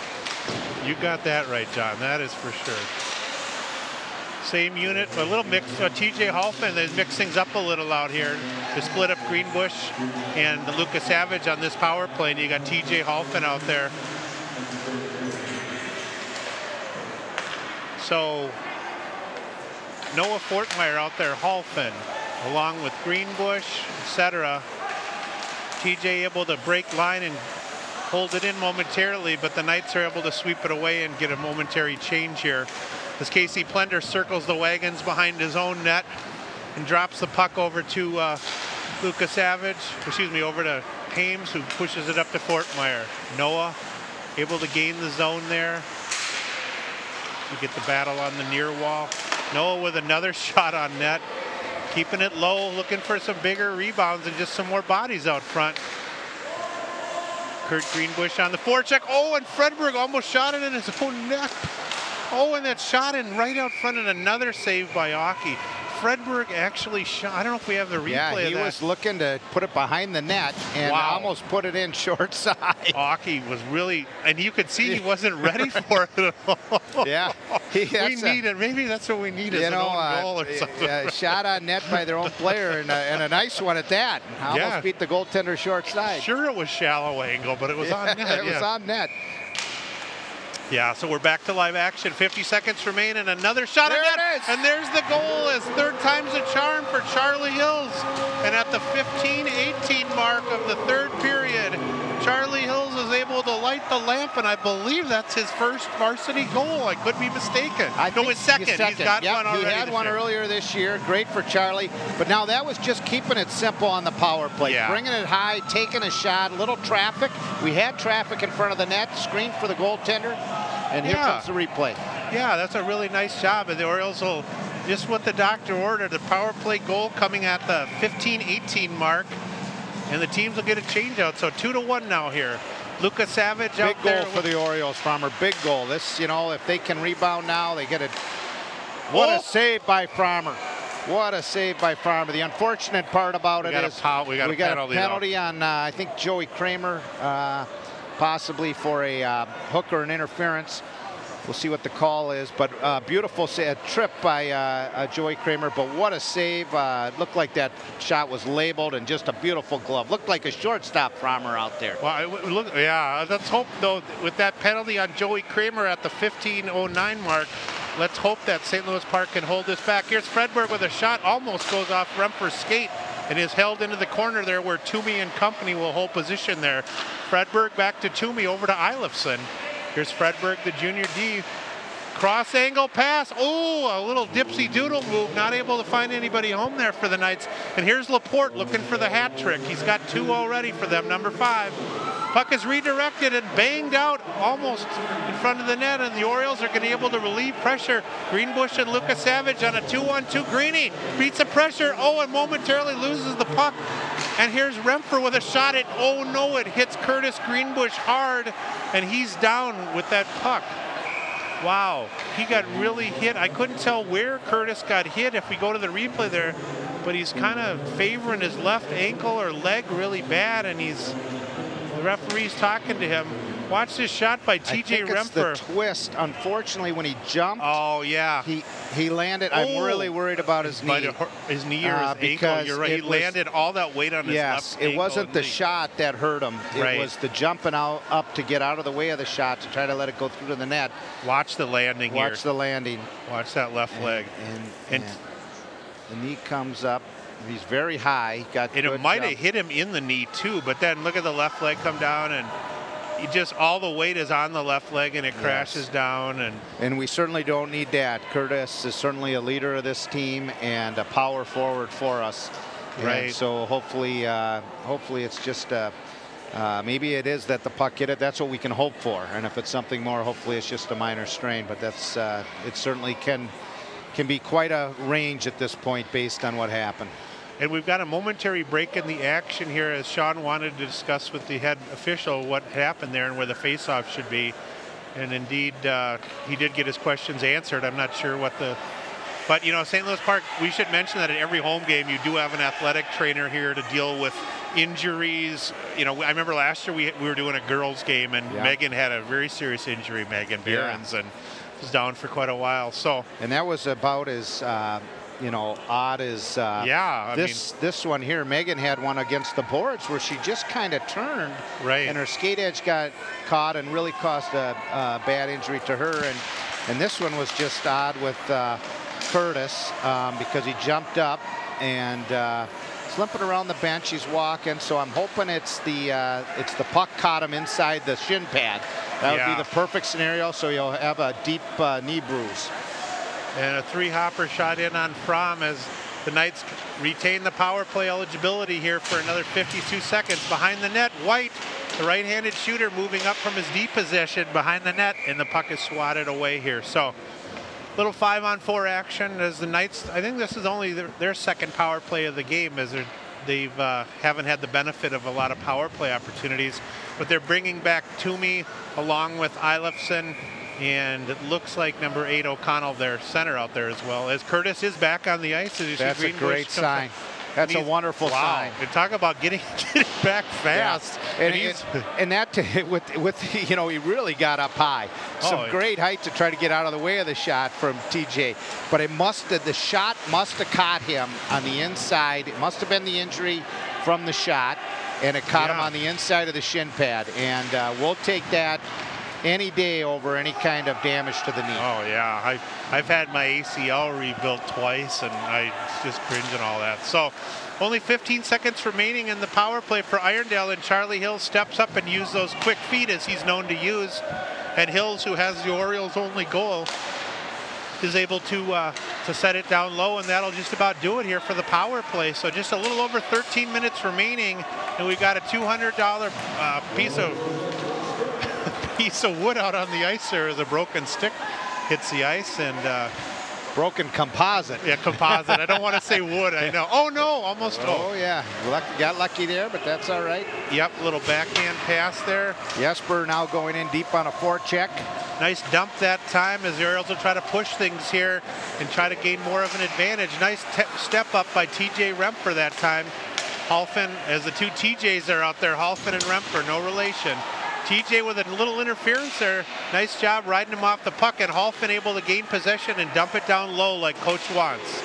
You got that right, John. That is for sure. Same unit, a little mix. TJ Halfin, they mix things up a little out here to split up Greenbush and Lucas Savage on this power play, and you got TJ Halfin out there. So Noah Fortmeyer out there, Halfin, along with Greenbush, etc. TJ able to break line and hold it in momentarily, but the Knights are able to sweep it away and get a momentary change here. As Casey Plender circles the wagons behind his own net and drops the puck over to Lucas Savage, over to Hames, who pushes it up to Fortmeyer. Noah able to gain the zone there. You get the battle on the near wall. Noah with another shot on net. Keeping it low, looking for some bigger rebounds and just some more bodies out front. Kurt Greenbush on the forecheck. Oh, and Fredberg almost shot it in his own net. Oh, and that shot in right out front, and another save by Aki. Fredberg actually shot. I don't know if we have the replay of that. Yeah, he was looking to put it behind the net and almost put it in short side. Aki was really, and you could see he wasn't ready for it at all. Yeah. We need it. Maybe that's what we need, is an own goal or something. Shot on net by their own player, and a nice one at that. Almost beat the goaltender short side. Sure, it was shallow angle, but it was on net. It was on net. Yeah, so we're back to live action. 50 seconds remain, and another shot on net. And there's the goal, as third time's a charm for Charlie Hills. And at the 15-18 mark of the third period, Charlie Hills is able to light the lamp, and I believe that's his first varsity goal. I could be mistaken. No, his second. He's got one already. He had one earlier this year. Great for Charlie. But now that was just keeping it simple on the power play. Yeah. Bringing it high, taking a shot, a little traffic. We had traffic in front of the net, screen for the goaltender. And here comes the replay. Yeah, that's a really nice job. And the Orioles will, just what the doctor ordered, the power play goal coming at the 15-18 mark. And the teams will get a change out. So 2-1 now here. Luka Savage out there. Big goal for the Orioles, Farmer. Big goal. This, you know, if they can rebound now, they get it. What a save by Farmer. What a save by Farmer. The unfortunate part about it is we got a penalty on, I think, Joey Kramer, possibly for a hook or an interference. We'll see what the call is, but beautiful trip by Joey Kramer, but what a save. Looked like that shot was labeled, and just a beautiful glove. Looked like a shortstop Farmer out there. Well, let's hope, though, with that penalty on Joey Kramer at the 15:09 mark, let's hope that St. Louis Park can hold this back. Here's Fredberg with a shot, almost goes off Remper's skate, and is held into the corner there where Toomey and company will hold position there. Fredberg back to Toomey, over to Eilifson. Here's Fredberg, the junior D. Cross angle pass. Oh, a little dipsy doodle move. Not able to find anybody home there for the Knights. And here's Laporte looking for the hat trick. He's got 2 already for them, number 5. Puck is redirected and banged out almost in front of the net, and the Orioles are going to be able to relieve pressure. Greenbush and Luka Savage on a 2-on-2. Greeny beats the pressure. Oh, and momentarily loses the puck. And here's Remfer with a shot at, oh no, it hits Curtis Greenbush hard, and he's down with that puck. Wow, he got really hit. I couldn't tell where Curtis got hit if we go to the replay there, but he's kind of favoring his left ankle or leg really bad, and the referee's talking to him. Watch this shot by TJ Remfer. It's the twist. Unfortunately, when he jumped, he landed. I'm really worried about his knee. His knee or his ankle. You're right. He landed all that weight on his left ankle. It wasn't the shot that hurt him. It was the jumping up to get out of the way of the shot to try to let it go through to the net. Watch the landing here. Watch the landing. Watch that left leg. And the knee comes up. He's very high. And it might have hit him in the knee too, but then look at the left leg come down, and he just, all the weight is on the left leg, and it crashes down. And we certainly don't need that. Curtis is certainly a leader of this team and a power forward for us. Right. And so hopefully it's just maybe it is that the puck hit it. That's what we can hope for. And if it's something more, hopefully it's just a minor strain. But that's it certainly can be quite a range at this point based on what happened. And we've got a momentary break in the action here, as Sean wanted to discuss with the head official what happened there and where the faceoff should be. And indeed, he did get his questions answered. I'm not sure what but you know, St. Louis Park, we should mention that at every home game you do have an athletic trainer here to deal with injuries. You know, I remember last year we were doing a girls game, and Megan had a very serious injury, Megan Behrens, and was down for quite a while. So, and that was about as you know, odd as this one here. Megan had one against the boards where she just kind of turned, and her skate edge got caught and really caused a bad injury to her. And this one was just odd with Curtis because he jumped up and he's limping around the bench. He's walking, so I'm hoping it's the puck caught him inside the shin pad. That would be the perfect scenario, so he'll have a deep knee bruise. And a 3-hopper shot in on Fromm as the Knights retain the power play eligibility here for another 52 seconds. Behind the net, White, the right-handed shooter, moving up from his D position behind the net, and the puck is swatted away here. So little 5-on-4 action as the Knights. I think this is only their second power play of the game, as they've haven't had the benefit of a lot of power play opportunities. But they're bringing back Toomey along with Eilefson, and it looks like number 8 O'Connell, their center, out there as well. As Curtis is back on the ice. As you That's see a great sign. That's a wonderful sign. And talk about getting back fast. Yeah. And that with you know, he really got up high. Some great height to try to get out of the way of the shot from TJ. But the shot must have caught him on the inside. It must have been the injury from the shot, and it caught him on the inside of the shin pad. And we'll take that any day over any kind of damage to the knee. Oh yeah, I've had my ACL rebuilt twice, and I just cringe and all that. So only 15 seconds remaining in the power play for Irondale, and Charlie Hills steps up and uses those quick feet as he's known to use. And Hills, who has the Orioles' only goal, is able to set it down low, and that'll just about do it here for the power play. So just a little over 13 minutes remaining, and we've got a $200 piece of wood out on the ice there as a broken stick hits the ice, and broken composite. Yeah, composite. I don't want to say wood. I know. Oh no, almost. Oh yeah, got lucky there, but that's all right. Yep, little backhand pass there. Jesper now going in deep on a forecheck. Nice dump that time as the Orioles will try to push things here and try to gain more of an advantage. Nice step up by TJ Remper that time. Halfin, as the two TJs are out there, Halfin and Remper, no relation. TJ with a little interference there. Nice job riding him off the puck, and Halfin able to gain possession and dump it down low like coach wants.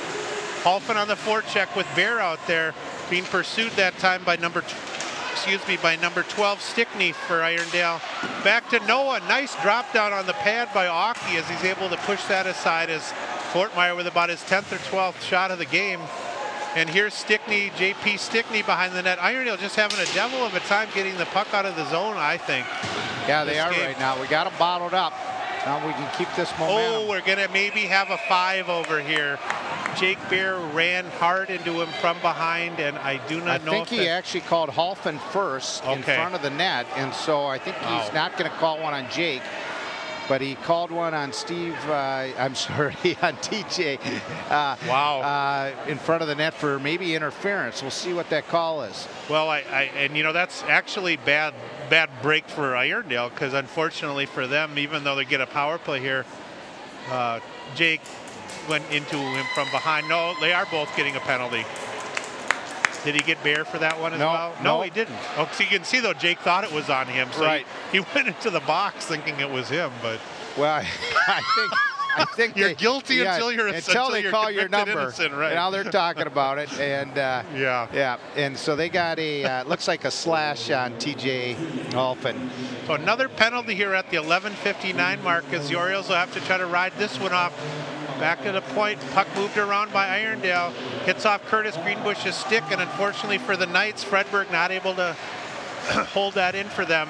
Halfin on the forecheck with Bear out there, being pursued that time by number 12 Stickney for Irondale. Back to Noah. Nice drop down on the pad by Aukie as he's able to push that aside, as Fortmeyer with about his 10th or 12th shot of the game. And here's Stickney, JP Stickney behind the net. Irondale just having a devil of a time getting the puck out of the zone, I think. Yeah, they are right now. We got them bottled up. Now we can keep this momentum. Oh, we're going to maybe have a 5 over here. Jake Bear ran hard into him from behind, and I do not know if he actually called Halfin first in front of the net, and so I think he's not going to call one on Jake. But he called one on Steve, I'm sorry, on TJ. In front of the net for maybe interference. We'll see what that call is. Well, and you know, that's actually bad break for Irondale, because unfortunately for them, even though they get a power play here, Jake went into him from behind. No, they are both getting a penalty. Did he get Bear for that one as well? No, he didn't. Oh, so you can see, though, Jake thought it was on him. So he went into the box thinking it was him. But well, I think you're guilty until they call your number. Innocent, right? Now they're talking about it, and and so they got a looks like a slash on TJ Halfin. So another penalty here at the 11:59 mark, as the Orioles will have to try to ride this one off. Back to the point, puck moved around by Irondale, hits off Curtis Greenbush's stick, and unfortunately for the Knights, Fredberg not able to hold that in for them.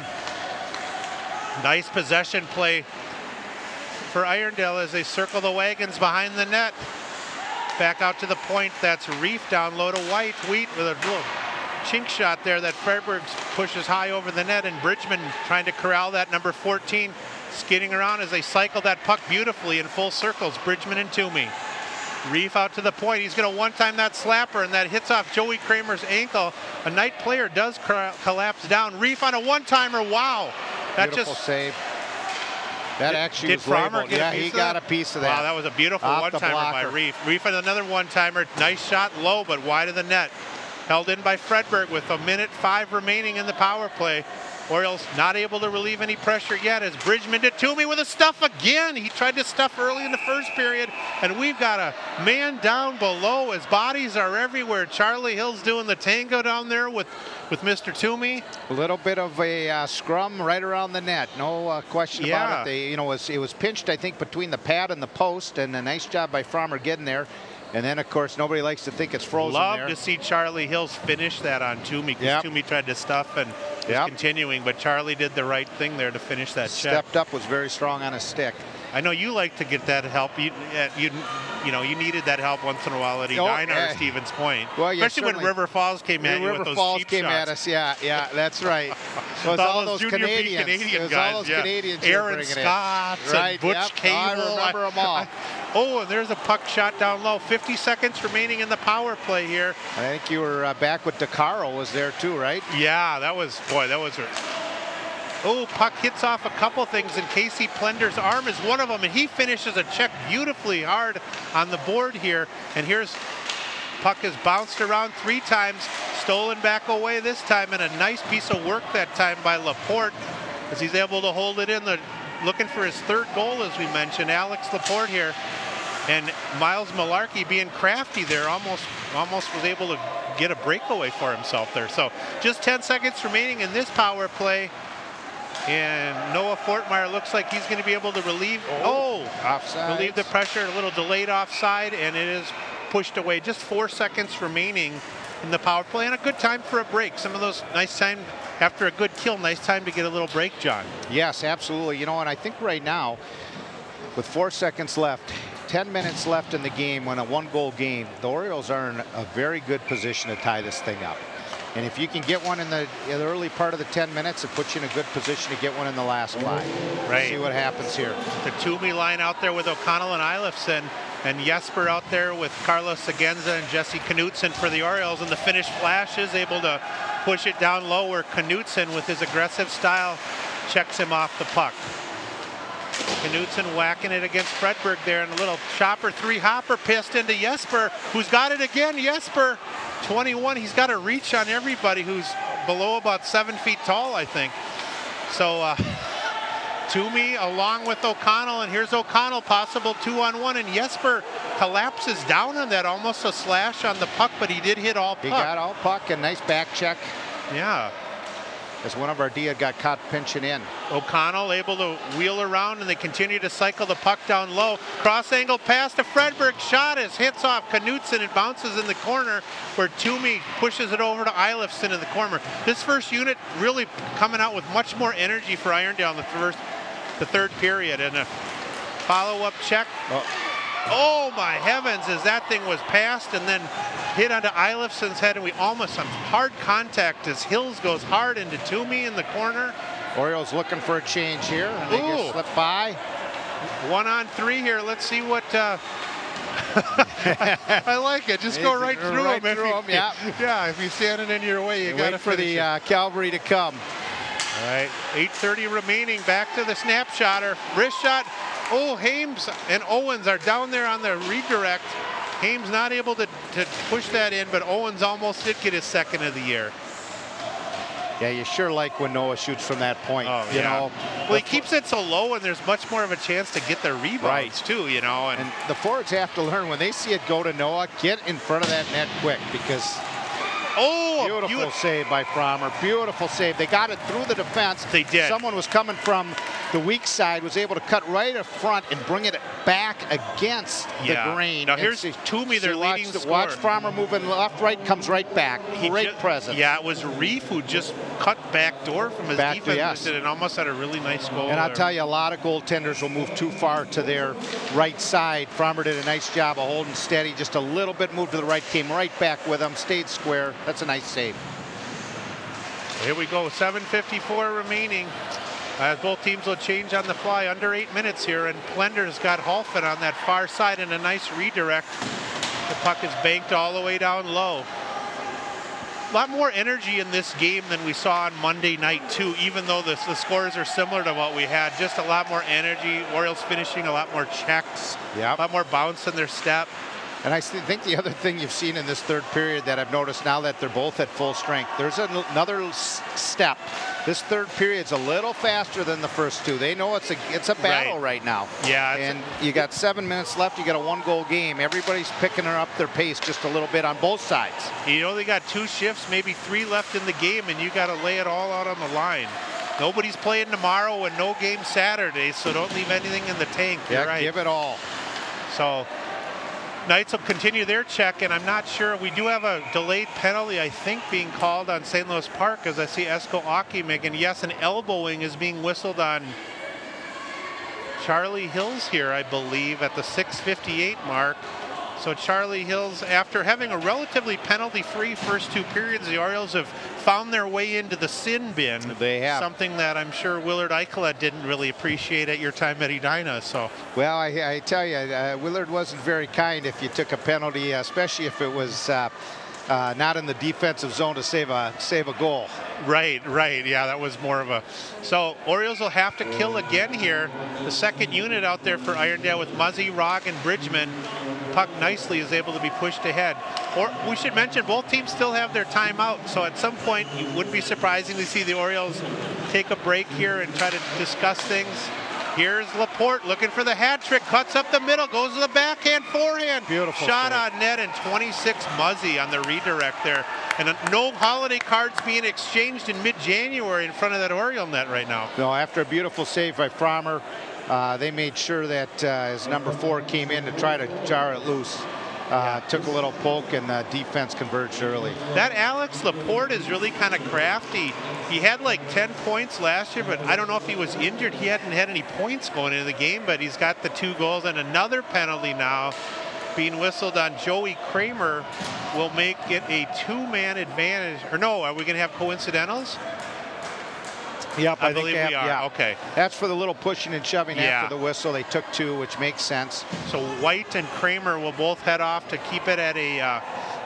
Nice possession play for Irondale as they circle the wagons behind the net. Back out to the point, that's Reef down low to White. Wheat with a little chink shot there that Fredberg pushes high over the net, and Bridgman trying to corral that number 14. Skidding around as they cycle that puck beautifully in full circles. Bridgman and Toomey. Reef out to the point. He's going to one-time that slapper, and that hits off Joey Kramer's ankle. A Knight player does collapse down. Reef on a one-timer. Wow. That beautiful save. That actually was labeled. Yeah, he got a piece of that. Wow, that was a beautiful one-timer by Reef. Reef on another one-timer. Nice shot low, but wide of the net. Held in by Fredberg with 1:05 remaining in the power play. Orioles not able to relieve any pressure yet as Bridgman to Toomey with a stuff again. He tried to stuff early in the first period, and we've got a man down below as bodies are everywhere. Charlie Hill's doing the tango down there with Mr. Toomey. A little bit of a scrum right around the net. No question about it. They, it was pinched, I think, between the pad and the post, and a nice job by Frommer getting there. And then, of course, nobody likes to think it's frozen there. Love to see Charlie Hills finish that on Toomey, because Toomey tried to stuff and was continuing, but Charlie did the right thing there to finish that check. Stepped up, was very strong on his stick. I know you like to get that help. You needed that help once in a while at Edina or Stevens Point. Well, especially when River Falls came at you with those Falls cheap came shots. at us. Yeah, that's right. It was all those Canadians. Canadian it was guys, all those Canadians. Aaron Scott, and Butch Cable. I remember them all. Oh, and there's a puck shot down low. 50 seconds remaining in the power play here. I think you were back with DeCaro was there too, right? Yeah, that was, boy, that was. Oh, puck hits off a couple things, and Casey Plender's arm is one of them, and he finishes a check beautifully hard on the board here. And here's, puck is bounced around 3 times, stolen back away this time, and a nice piece of work that time by Laporte as he's able to hold it in. Looking for his 3rd goal, as we mentioned, Alex Laporte here. And Miles Malarkey being crafty there, almost was able to get a breakaway for himself there. So just 10 seconds remaining in this power play. And Noah Fortmeyer looks like he's going to be able to relieve the pressure. A little delayed offside, and it is pushed away. Just 4 seconds remaining in the power play, and a good time for a break. Some of those nice time after a good kill, nice time to get a little break, John. Yes, absolutely. You know, and I think right now, with 4 seconds left, 10 minutes left in the game, when a 1-goal game, the Orioles are in a very good position to tie this thing up. And if you can get one in the early part of the 10 minutes, it puts you in a good position to get one in the last 5. Right. See what happens here. The Toomey line out there with O'Connell and Eilifson, and Jesper out there with Carlos Agenza and Jesse Knutson for the Orioles. And the Finnish Flash is able to push it down low, where Knutson, with his aggressive style, checks him off the puck. Knutson whacking it against Fredberg there, and a little chopper 3-hopper pissed into Jesper, who's got it again. Jesper, 21, he's got a reach on everybody who's below about 7 feet tall, I think. So Toomey along with O'Connell, and here's O'Connell, possible 2-on-1, and Jesper collapses down on that, almost a slash on the puck, but he did hit all puck. He got all puck, and nice back check. Yeah. As one of our D got caught pinching in. O'Connell able to wheel around, and they continue to cycle the puck down low. Cross angle pass to Fredberg. Shot hits off Knutson and bounces in the corner, where Toomey pushes it over to Eilifson in the corner. This first unit really coming out with much more energy for Irondale in the 3rd period. And a follow-up check. Oh my heavens, as that thing was passed and then hit onto Eilifson's head, and we almost some hard contact as Hills goes hard into Toomey in the corner. Orioles looking for a change here, and they just slip by. 1-on-3 here. Let's see what I like it. Just go right through him. Yeah. Yeah, if he's standing in your way, you got to wait for the cavalry to come. All right, 8:30 remaining. Back to the snapshotter. Wrist shot. Oh, Hames and Owens are down there on the redirect. Hames not able to push that in, but Owens almost did get his 2nd of the year. Yeah, you sure like when Noah shoots from that point. Oh, you know. Well, he keeps it so low, and there's much more of a chance to get the rebounds too, you know. And the forwards have to learn, when they see it go to Noah, get in front of that net quick, because beautiful save by Frommer. Beautiful save. They got it through the defense. They did. Someone was coming from the weak side, was able to cut right up front and bring it back against the grain. Now here's Toomey, their leading scorer. Watch Frommer moving left, right, comes right back. Great presence. Yeah, it was Reef who just cut back door from his defense and almost had a really nice goal. And I'll tell you, a lot of goaltenders will move too far to their right side. Frommer did a nice job of holding steady, just a little bit moved to the right, came right back with him, stayed square. That's a nice save. Here we go, 7:54 remaining. As both teams will change on the fly, under 8 minutes here, and Plender's got Holfen on that far side, and a nice redirect. The puck is banked all the way down low. A lot more energy in this game than we saw on Monday night too, even though the scores are similar to what we had. Just a lot more energy. Orioles finishing a lot more checks, a lot more bounce in their step. And I think the other thing you've seen in this 3rd period that I've noticed now that they're both at full strength, there's another step. This 3rd period's a little faster than the first 2. They know it's a battle right now. Yeah. And you got 7 minutes left. You got a 1-goal game. Everybody's picking up their pace just a little bit on both sides. You know, they got 2 shifts, maybe 3 left in the game, and you got to lay it all out on the line. Nobody's playing tomorrow and no game Saturday, so don't leave anything in the tank. You're right. Give it all. So Knights will continue their check, and I'm not sure. We do have a delayed penalty, I think, being called on St. Louis Park, as I see Esko Aki making. Yes, an elbowing is being whistled on Charlie Hills here, I believe, at the 6:58 mark. So Charlie Hills, after having a relatively penalty-free first 2 periods, the Orioles have found their way into the sin bin. They have. Something that I'm sure Willard Eichela didn't really appreciate at your time at Edina. So. Well, I tell you, Willard wasn't very kind if you took a penalty, especially if it was not in the defensive zone to save a goal. Right. Yeah, that was more of a. So Orioles will have to kill again here. The second unit out there for Irondale with Muzzy, Rogg, and Bridgman. Puck nicely is able to be pushed ahead. Or we should mention both teams still have their timeout. So at some point, it wouldn't be surprising to see the Orioles take a break here and try to discuss things. Here's Laporte looking for the hat trick, cuts up the middle, goes to the backhand, forehand. Beautiful shot save. on net, and 26 Muzzy on the redirect there. And no holiday cards being exchanged in mid-January in front of that Oriole net right now. No, after a beautiful save by Frommer, they made sure that his number 4 came in to try to jar it loose. Took a little poke, and defense converged early. That Alex Laporte is really kind of crafty. He had like 10 points last year, but I don't know if he was injured. He hadn't had any points going into the game, but he's got the 2 goals and another penalty now being whistled on Joey Kramer will make it a 2-man advantage. Or no, are we going to have coincidentals? Yep, I believe we are. Yeah. Okay. That's for the little pushing and shoving after the whistle. They took 2, which makes sense. So White and Kramer will both head off to keep it at a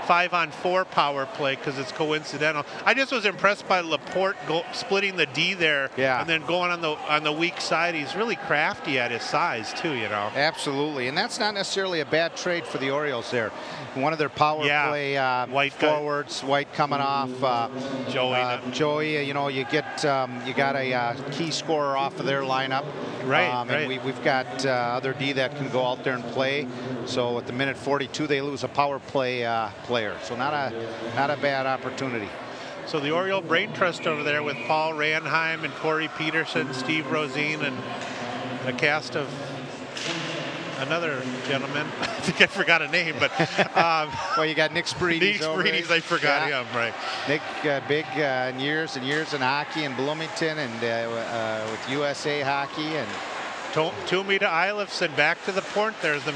5-on-4 power play because it's coincidental. I just was impressed by Laporte splitting the D there, and then going on the weak side. He's really crafty at his size too, you know. Absolutely, and that's not necessarily a bad trade for the Orioles there. One of their power play White forwards, White coming off. Joey, you know, you got a key scorer off of their lineup. Right. And we've got other D that can go out there and play. So at the minute 42, they lose a power play player. So not a bad opportunity. So the Oriole Brain Trust over there with Paul Ranheim and Corey Peterson, Steve Rosine, and a cast of another gentleman. I think I forgot a name, but well, you got Nick Spreedies. Nick Spreedies, I forgot him. Right. Nick, big years and years in hockey in Bloomington and with USA Hockey. And Toomey to Eilifson, back to the point. There's the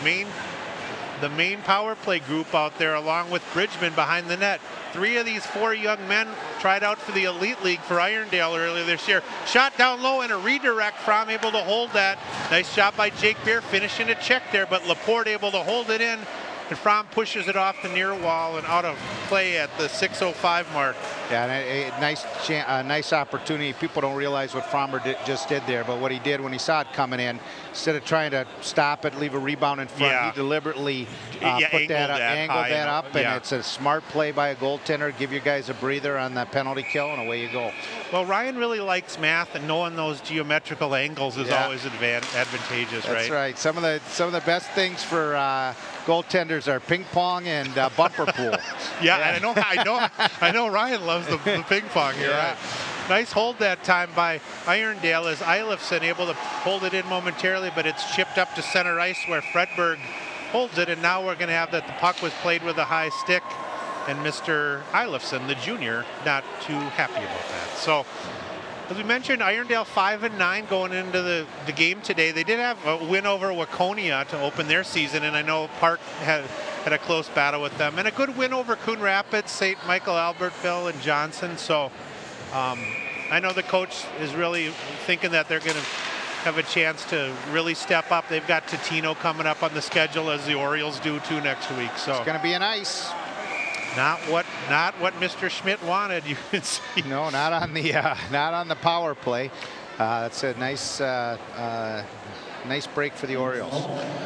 main power play group out there, along with Bridgman behind the net. 3 of these 4 young men tried out for the Elite League for Irondale earlier this year. Shot down low and a redirect. Fromm able to hold that. Nice job by Jake Beer finishing a check there, but Laporte able to hold it in. And Fromm pushes it off the near wall and out of play at the 6:05 mark. Yeah, and a nice opportunity. People don't realize what Frommer just did there, but what he did when he saw it coming in, instead of trying to stop it, leave a rebound in front, he deliberately angled that up, and it's a smart play by a goaltender. Give your guys a breather on that penalty kill, and away you go. Well, Ryan really likes math, and knowing those geometrical angles is always advantageous, right? That's right. Some of the best things for goaltenders are ping pong and bumper pool. I know Ryan loves the ping pong here. Right? Nice hold that time by Irondale as Eilifson able to hold it in momentarily, but it's chipped up to center ice where Fredberg holds it, and now we're going to have that the puck was played with a high stick, and Mr. Eilifson, the junior, not too happy about that. So, as we mentioned, Irondale 5-9 going into the game today. They did have a win over Waconia to open their season, and I know Park had a close battle with them, and a good win over Coon Rapids, St. Michael, Albertville, and Johnson. So I know the coach is really thinking that they're going to have a chance to really step up. They've got Totino coming up on the schedule, as the Orioles do too next week. So it's going to be an ice. Not what Mr. Schmidt wanted. You can see. No, not on the power play. That's a nice break for the Orioles.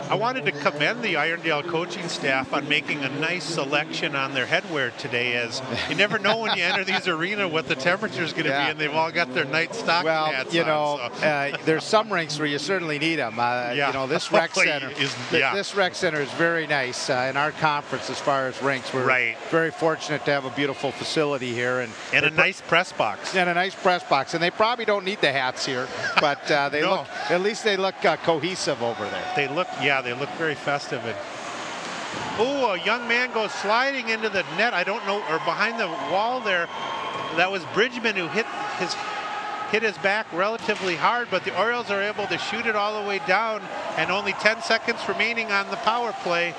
I wanted to commend the Irondale coaching staff on making a nice selection on their headwear today, as you never know when you enter these arenas what the temperature is going to be, and they've all got their night stocking hats on. There's some rinks where you certainly need them. You know, this rec center this rec center is very nice in our conference as far as rinks. We're very fortunate to have a beautiful facility here, and a nice press box. And a nice press box, and they probably don't need the hats here, but they look, at least they look cohesive over there. They look very festive. And a young man goes sliding into the net. I don't know, or behind the wall there. That was Bridgman who hit his back relatively hard, but the Orioles are able to shoot it all the way down, and only 10 seconds remaining on the power play.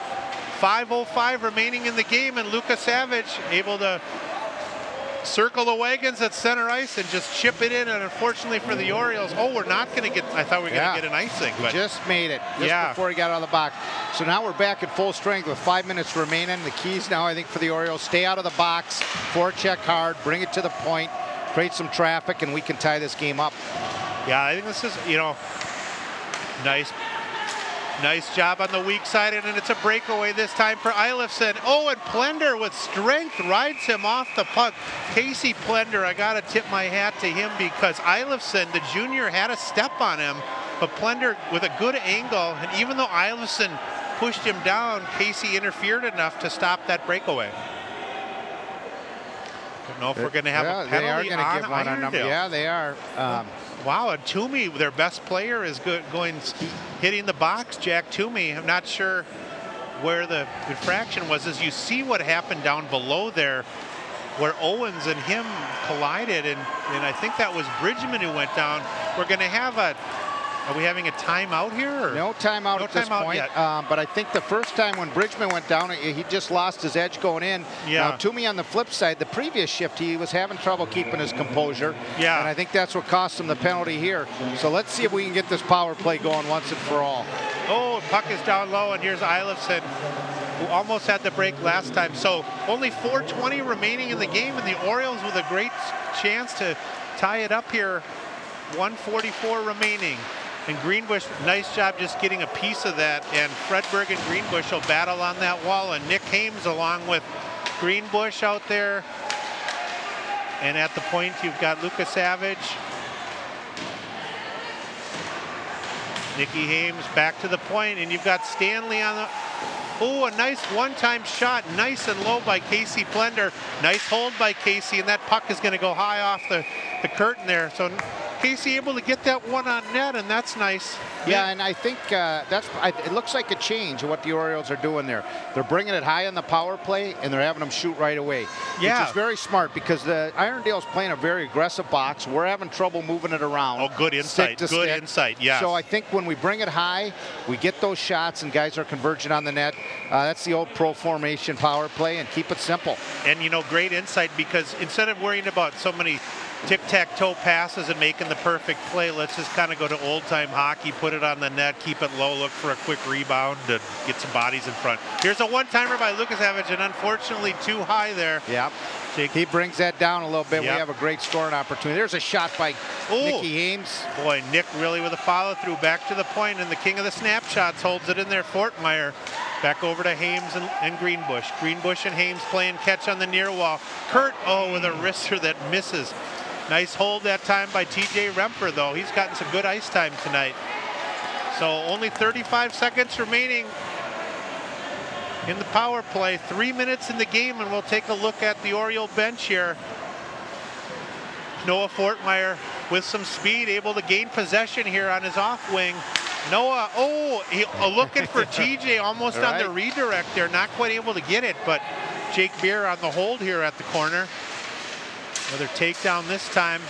5:05 remaining in the game, and Luka Savage able to circle the wagons at center ice and just chip it in. And unfortunately for the Orioles, we're not going to get, I thought we were going to get an icing. But just made it before he got out of the box. So now we're back at full strength with 5 minutes remaining. The keys now, I think, for the Orioles, stay out of the box, forecheck hard, bring it to the point, create some traffic, and we can tie this game up. Yeah, I think this is, nice job on the weak side, and it's a breakaway this time for Eilifson. And Plender with strength rides him off the puck. Casey Plender, I got to tip my hat to him because Eilifson, the junior, had a step on him, but Plender with a good angle, and even though Eilifson pushed him down, Casey interfered enough to stop that breakaway. Don't know if we're going to have a penalty. They are going to give one on number. Yeah, they are. Wow, and Toomey, their best player, is hitting the box. Jack Toomey. I'm not sure where the infraction was. As you see what happened down below there, where Owens and him collided, and I think that was Bridgman who went down. We're going to have are we having a timeout here? Or? No timeout at this point. But I think the first time when Bridgman went down, he just lost his edge going in. Yeah. Now, Toomey on the flip side, the previous shift, he was having trouble keeping his composure. Yeah. And I think that's what cost him the penalty here. So let's see if we can get this power play going once and for all. Puck is down low, and here's Eilifson, who almost had the break last time. So only 4:20 remaining in the game, and the Orioles with a great chance to tie it up here. 1:44 remaining. And Greenbush, nice job just getting a piece of that. And Fredberg and Greenbush will battle on that wall. And Nick Hames along with Greenbush out there. And at the point, you've got Luka Savage. Nicky Hames back to the point, and you've got Stanley on the... a nice one-time shot, nice and low by Casey Plender. Nice hold by Casey, and that puck is going to go high off the curtain there. So Casey able to get that one on net, and that's nice. Yeah, and I think it looks like a change of what the Orioles are doing there. They're bringing it high on the power play, and they're having them shoot right away. Yeah. Which is very smart because the Irondale's playing a very aggressive box. We're having trouble moving it around. Good insight. Good insight, yeah. So I think when we bring it high, we get those shots, and guys are converging on the net. That's the old pro formation power play, and keep it simple. And, great insight, because instead of worrying about so many tic-tac-toe passes and making the perfect play, let's just kind of go to old-time hockey, put it on the net, keep it low, look for a quick rebound to get some bodies in front. Here's a one-timer by Luka Savage, and unfortunately too high there. Yep. He brings that down a little bit. Yep. We have a great scoring opportunity. There's a shot by Nicky Hames. Boy, Nick really with a follow-through back to the point, and the king of the snapshots holds it in there, Fortmeyer. Back over to Hames and Greenbush. Greenbush and Hames playing catch on the near wall. Kurt, with a wrister that misses. Nice hold that time by TJ Remper, though. He's gotten some good ice time tonight. So only 35 seconds remaining in the power play. 3 minutes in the game, and we'll take a look at the Oriole bench here. Noah Fortmeyer with some speed, able to gain possession here on his off wing. Noah, looking for TJ almost on the redirect there. Not quite able to get it, but Jake Beer on the hold here at the corner. Another takedown this time.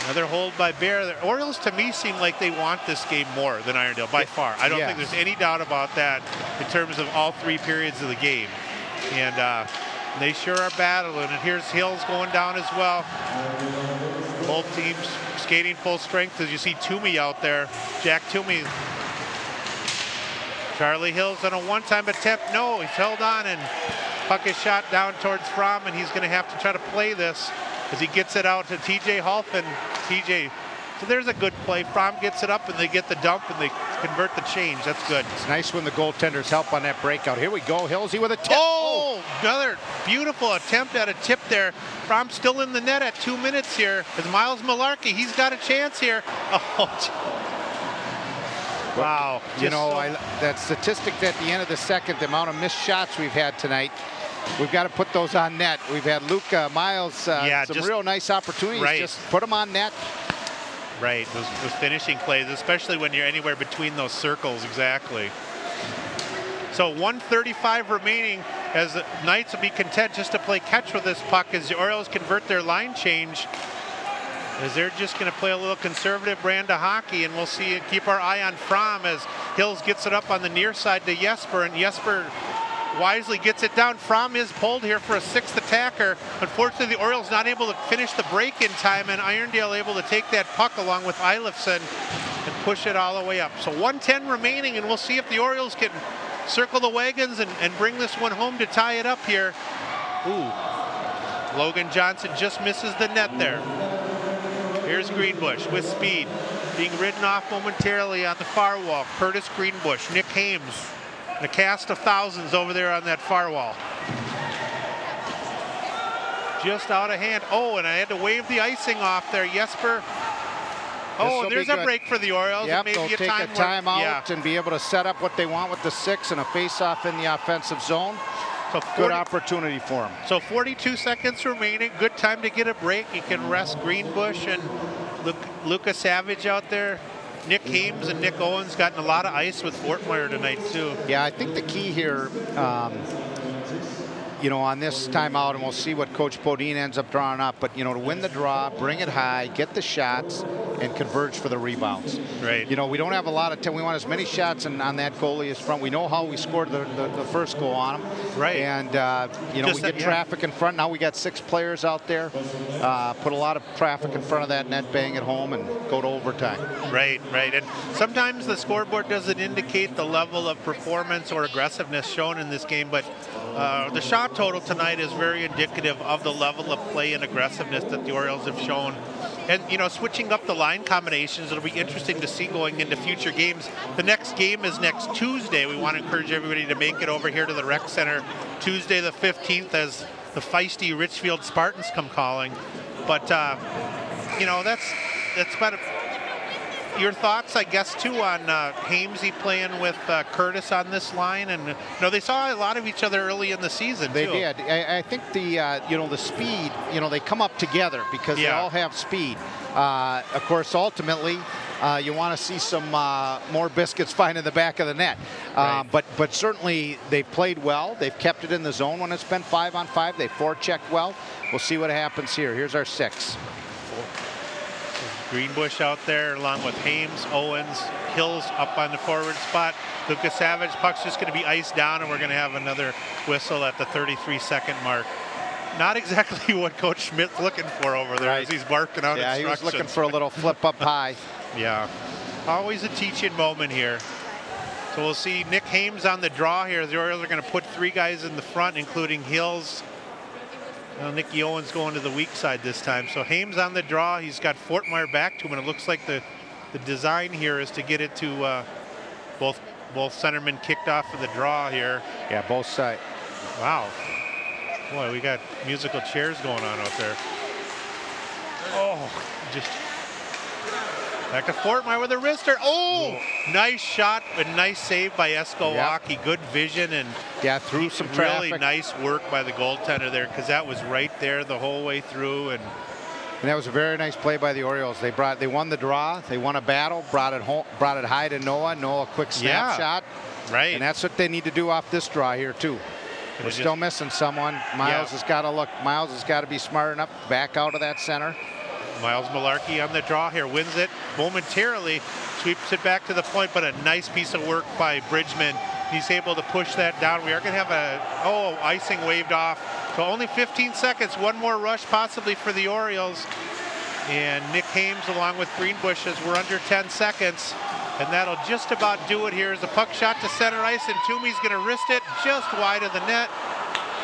Another hold by Bear. The Orioles, to me, seem like they want this game more than Irondale, by far. I don't think there's any doubt about that in terms of all 3 periods of the game. And they sure are battling. And here's Hills going down as well. Both teams skating full strength as you see Toomey out there. Jack Toomey. Charlie Hills on a one-time attempt. No, he's held on, and puck is shot down towards Fromm, and he's going to have to try to play this as he gets it out to TJ Halfin. So there's a good play. Fromm gets it up, and they get the dump, and they convert the change. That's good. It's nice when the goaltenders help on that breakout. Here we go. Hillsy with a tip. Another beautiful attempt at a tip there. Fromm still in the net at 2 minutes here. As Miles Malarkey, he's got a chance here. Wow. That statistic at the end of the second, the amount of missed shots we've had tonight, we've got to put those on net. We've had Luka, Miles, some real nice opportunities. Right. Just put them on net. Right, those finishing plays, especially when you're anywhere between those circles, exactly. So 1:35 remaining as the Knights will be content just to play catch with this puck as the Orioles convert their line change. As they're just going to play a little conservative brand of hockey, and we'll see, keep our eye on Fromm as Hills gets it up on the near side to Jesper, and Jesper wisely gets it down. Fromm is pulled here for a 6th attacker. Unfortunately, the Orioles not able to finish the break in time, and Irondale able to take that puck along with Eilifson and push it all the way up. So 1:10 remaining, and we'll see if the Orioles can circle the wagons and bring this one home to tie it up here. Ooh, Logan Johnson just misses the net there. Here's Greenbush with speed, being ridden off momentarily on the far wall. Curtis Greenbush, Nick Hames, the cast of thousands over there on that far wall. Just out of hand. Oh, and I had to wave the icing off there. Jesper. Oh, there's a break for the Orioles. Yep, maybe they'll take a timeout and be able to set up what they want with the 6 and a face-off in the offensive zone. So good opportunity for them. So 42 seconds remaining. Good time to get a break. You can rest Greenbush and Lucas Savage out there. Nick Hames and Nick Owens gotten a lot of ice with Fort Meyer tonight too. Yeah, I think the key here, you know, on this timeout, and we'll see what Coach Bodine ends up drawing up, but, you know, to win the draw, bring it high, get the shots, and converge for the rebounds. Right. You know, we don't have a lot of time. We want as many shots on that goalie as front. We know how we scored the first goal on him. Right. And, you know, we get traffic in front. Now we got 6 players out there. Put a lot of traffic in front of that net, bang it home, and go to overtime. Right, right. And sometimes the scoreboard doesn't indicate the level of performance or aggressiveness shown in this game, but the shot total tonight is very indicative of the level of play and aggressiveness that the Orioles have shown. And, you know, switching up the line combinations, it'll be interesting to see going into future games. The next game is next Tuesday. We want to encourage everybody to make it over here to the Rec Center Tuesday the 15th as the feisty Richfield Spartans come calling. But, you know, that's about your thoughts, I guess, too, on Hamesy playing with Curtis on this line. And, you know, they saw a lot of each other early in the season, They too. did. I think the, you know, the speed, you know, they come up together because they all have speed. Of course, ultimately, you want to see some more biscuits flying in the back of the net. Right. But certainly they've played well. They've kept it in the zone when it's been 5-on-5. They forechecked well. We'll see what happens here. Here's our 6. Greenbush out there along with Hames, Owens, Hills up on the forward spot. Lucas Savage, puck's just going to be iced down, and we're going to have another whistle at the 33-second mark. Not exactly what Coach Schmidt's looking for over there as he's barking out instructions. Yeah, he was looking for a little flip up high. Yeah, always a teaching moment here. So we'll see Nick Hames on the draw here. The Orioles are going to put 3 guys in the front, including Hills. Well, Nicky Owens going to the weak side this time. So Hames on the draw. He's got Fort Meyer back to him, and it looks like the design here is to get it to both centermen kicked off of the draw here. Yeah, both sides. Wow. Boy, we got musical chairs going on out there. Oh, just back to Fort Meyer with a wrister. Oh, nice shot and nice save by Escowaki. Good vision and through some traffic. Really nice work by the goaltender there, because that was right there the whole way through. And that was a very nice play by the Orioles. They won the draw. They won a battle. Brought it home. Brought it high to Noah. Noah quick snapshot. Right. And that's what they need to do off this draw here too. We're still missing someone. Miles has got to look. Miles has got to be smart enough back out of that center. Miles Malarkey on the draw here, wins it momentarily, sweeps it back to the point, but a nice piece of work by Bridgman. He's able to push that down. We are going to have icing waved off. So only 15 seconds, one more rush possibly for the Orioles. And Nick Hames along with Greenbush as we're under 10 seconds. And that'll just about do it here as the puck shot to center ice, and Toomey's going to wrist it just wide of the net.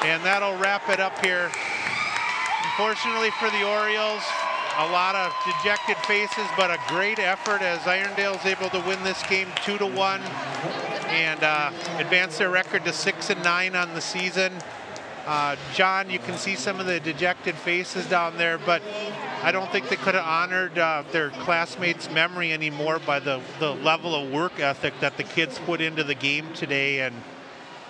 And that'll wrap it up here. Unfortunately for the Orioles, a lot of dejected faces, but a great effort as Irondale's able to win this game 2-1 and advance their record to 6-9 on the season. John, you can see some of the dejected faces down there, but I don't think they could have honored their classmates' memory anymore by the level of work ethic that the kids put into the game today. And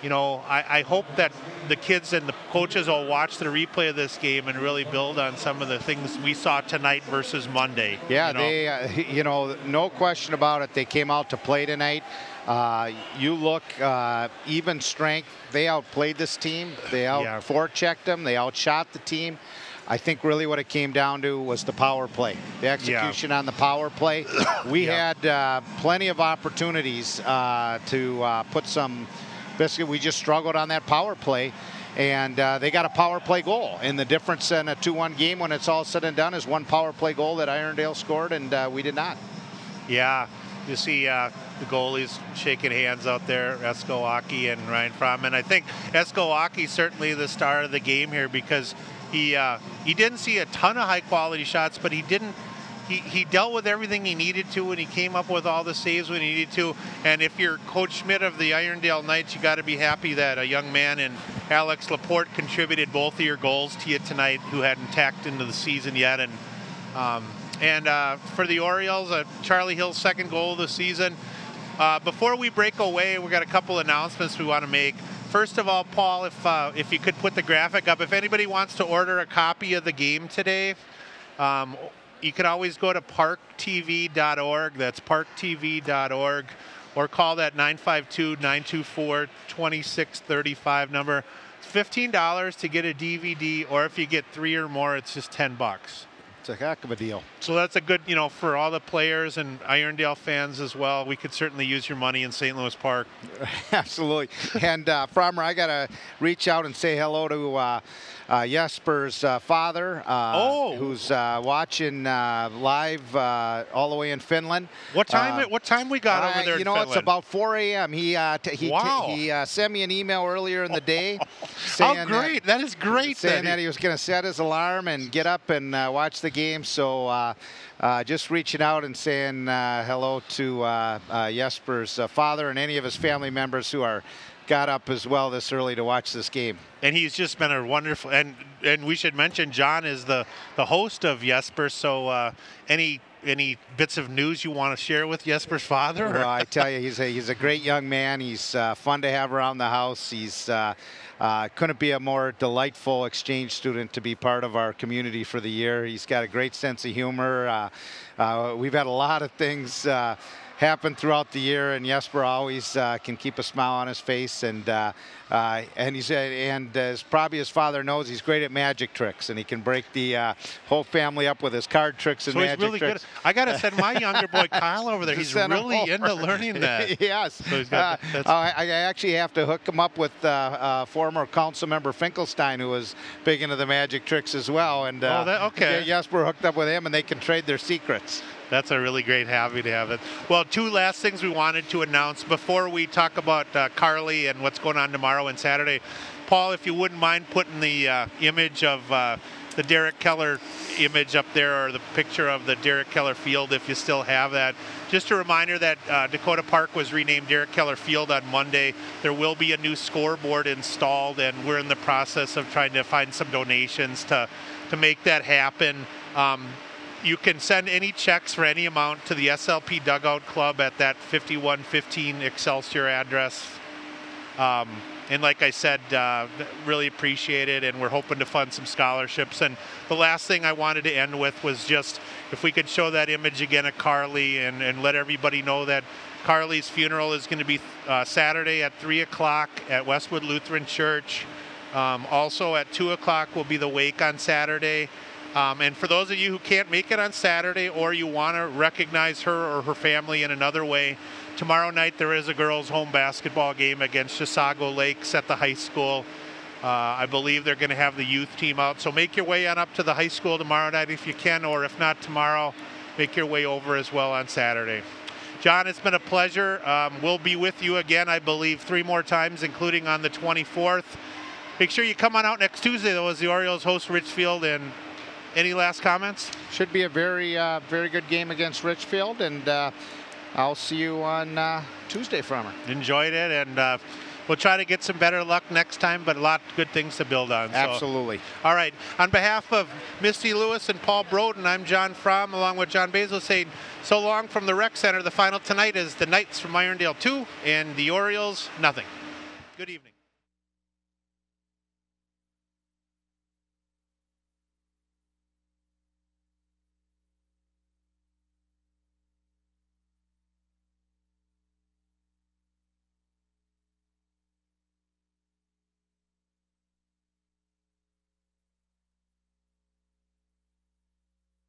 you know, I hope that the kids and the coaches will watch the replay of this game and really build on some of the things we saw tonight versus Monday. Yeah, you know? they, you know, no question about it. They came out to play tonight. You look, even strength, they outplayed this team. They forechecked them. They outshot the team. I think really what it came down to was the power play, the execution on the power play. We had plenty of opportunities to put some basically we just struggled on that power play. And they got a power play goal. And the difference in a 2-1 game when it's all said and done is one power play goal that Irondale scored, and we did not. Yeah, you see the goalies shaking hands out there, Esko Aki and Ryan Fromm. And I think Esko Aki certainly the star of the game here, because he didn't see a ton of high-quality shots, but he dealt with everything he needed to, and he came up with all the saves when he needed to. And if you're Coach Schmidt of the Irondale Knights, you got to be happy that a young man in Alex Laporte contributed both of your goals to you tonight, who hadn't tacked into the season yet. And for the Orioles, Charlie Hill's second goal of the season. Before we break away, we got a couple announcements we want to make. First of all, Paul, if you could put the graphic up, if anybody wants to order a copy of the game today, you can always go to parktv.org. That's parktv.org, or call that 952-924-2635 number. It's $15 to get a DVD, or if you get 3 or more, it's just $10. It's a heck of a deal. So that's a good, for all the players and Irondale fans as well. We could certainly use your money in St. Louis Park. Absolutely. And Frommer, I got to reach out and say hello to Jesper's father, who's watching live all the way in Finland. What time we got over there in Finland? It's about 4 a.m. He sent me an email earlier in the day. Saying, how great. That is great. Saying that he was going to set his alarm and get up and watch the game. So just reaching out and saying hello to Jesper's father and any of his family members who got up as well this early to watch this game. And he's just been a wonderful, and we should mention John is the host of Jesper. So any bits of news you want to share with Jesper's father? Well, I tell you, he's a great young man. He's fun to have around the house. He's couldn't be a more delightful exchange student to be part of our community for the year. He's got a great sense of humor. We've had a lot of things happen throughout the year, and Jesper always can keep a smile on his face. And he said, and as probably his father knows, he's great at magic tricks, and he can break the whole family up with his card tricks and magic really tricks. Good. I got to send my younger boy Kyle over there. He's really into learning that. Yes. So I actually have to hook him up with former council member Finkelstein, who was big into the magic tricks as well. And okay. Jesper hooked up with him, and they can trade their secrets. That's a really great hobby to have. It. Well, 2 last things we wanted to announce before we talk about Carly and what's going on tomorrow and Saturday. Paul, if you wouldn't mind putting the image of the Derek Keller image up there, or the picture of the Derek Keller Field, if you still have that. Just a reminder that Dakota Park was renamed Derek Keller Field on Monday. There will be a new scoreboard installed, and we're in the process of trying to find some donations to make that happen. You can send any checks for any amount to the SLP Dugout Club at that 5115 Excelsior address. And like I said, really appreciate it, and we're hoping to fund some scholarships. And the last thing I wanted to end with was just if we could show that image again of Carly and let everybody know that Carly's funeral is going to be Saturday at 3 o'clock at Westwood Lutheran Church. Also at 2 o'clock will be the wake on Saturday. And for those of you who can't make it on Saturday, or you want to recognize her or her family in another way, tomorrow night there is a girls' home basketball game against Chisago Lakes at the high school. I believe they're going to have the youth team out. So make your way on up to the high school tomorrow night if you can, or if not tomorrow, make your way over as well on Saturday. John, it's been a pleasure. We'll be with you again, I believe, 3 more times, including on the 24th. Make sure you come on out next Tuesday, though, as the Orioles host Richfield. And any last comments? Should be a very good game against Richfield, and I'll see you on Tuesday, Frommer. Enjoyed it, and we'll try to get some better luck next time, but a lot of good things to build on. Absolutely. So, all right. On behalf of Misty Lewis and Paul Broden, I'm John Fromm, along with John Basil, saying so long from the Rec Center. The final tonight is the Knights from Irondale 2 and the Orioles nothing. Good evening.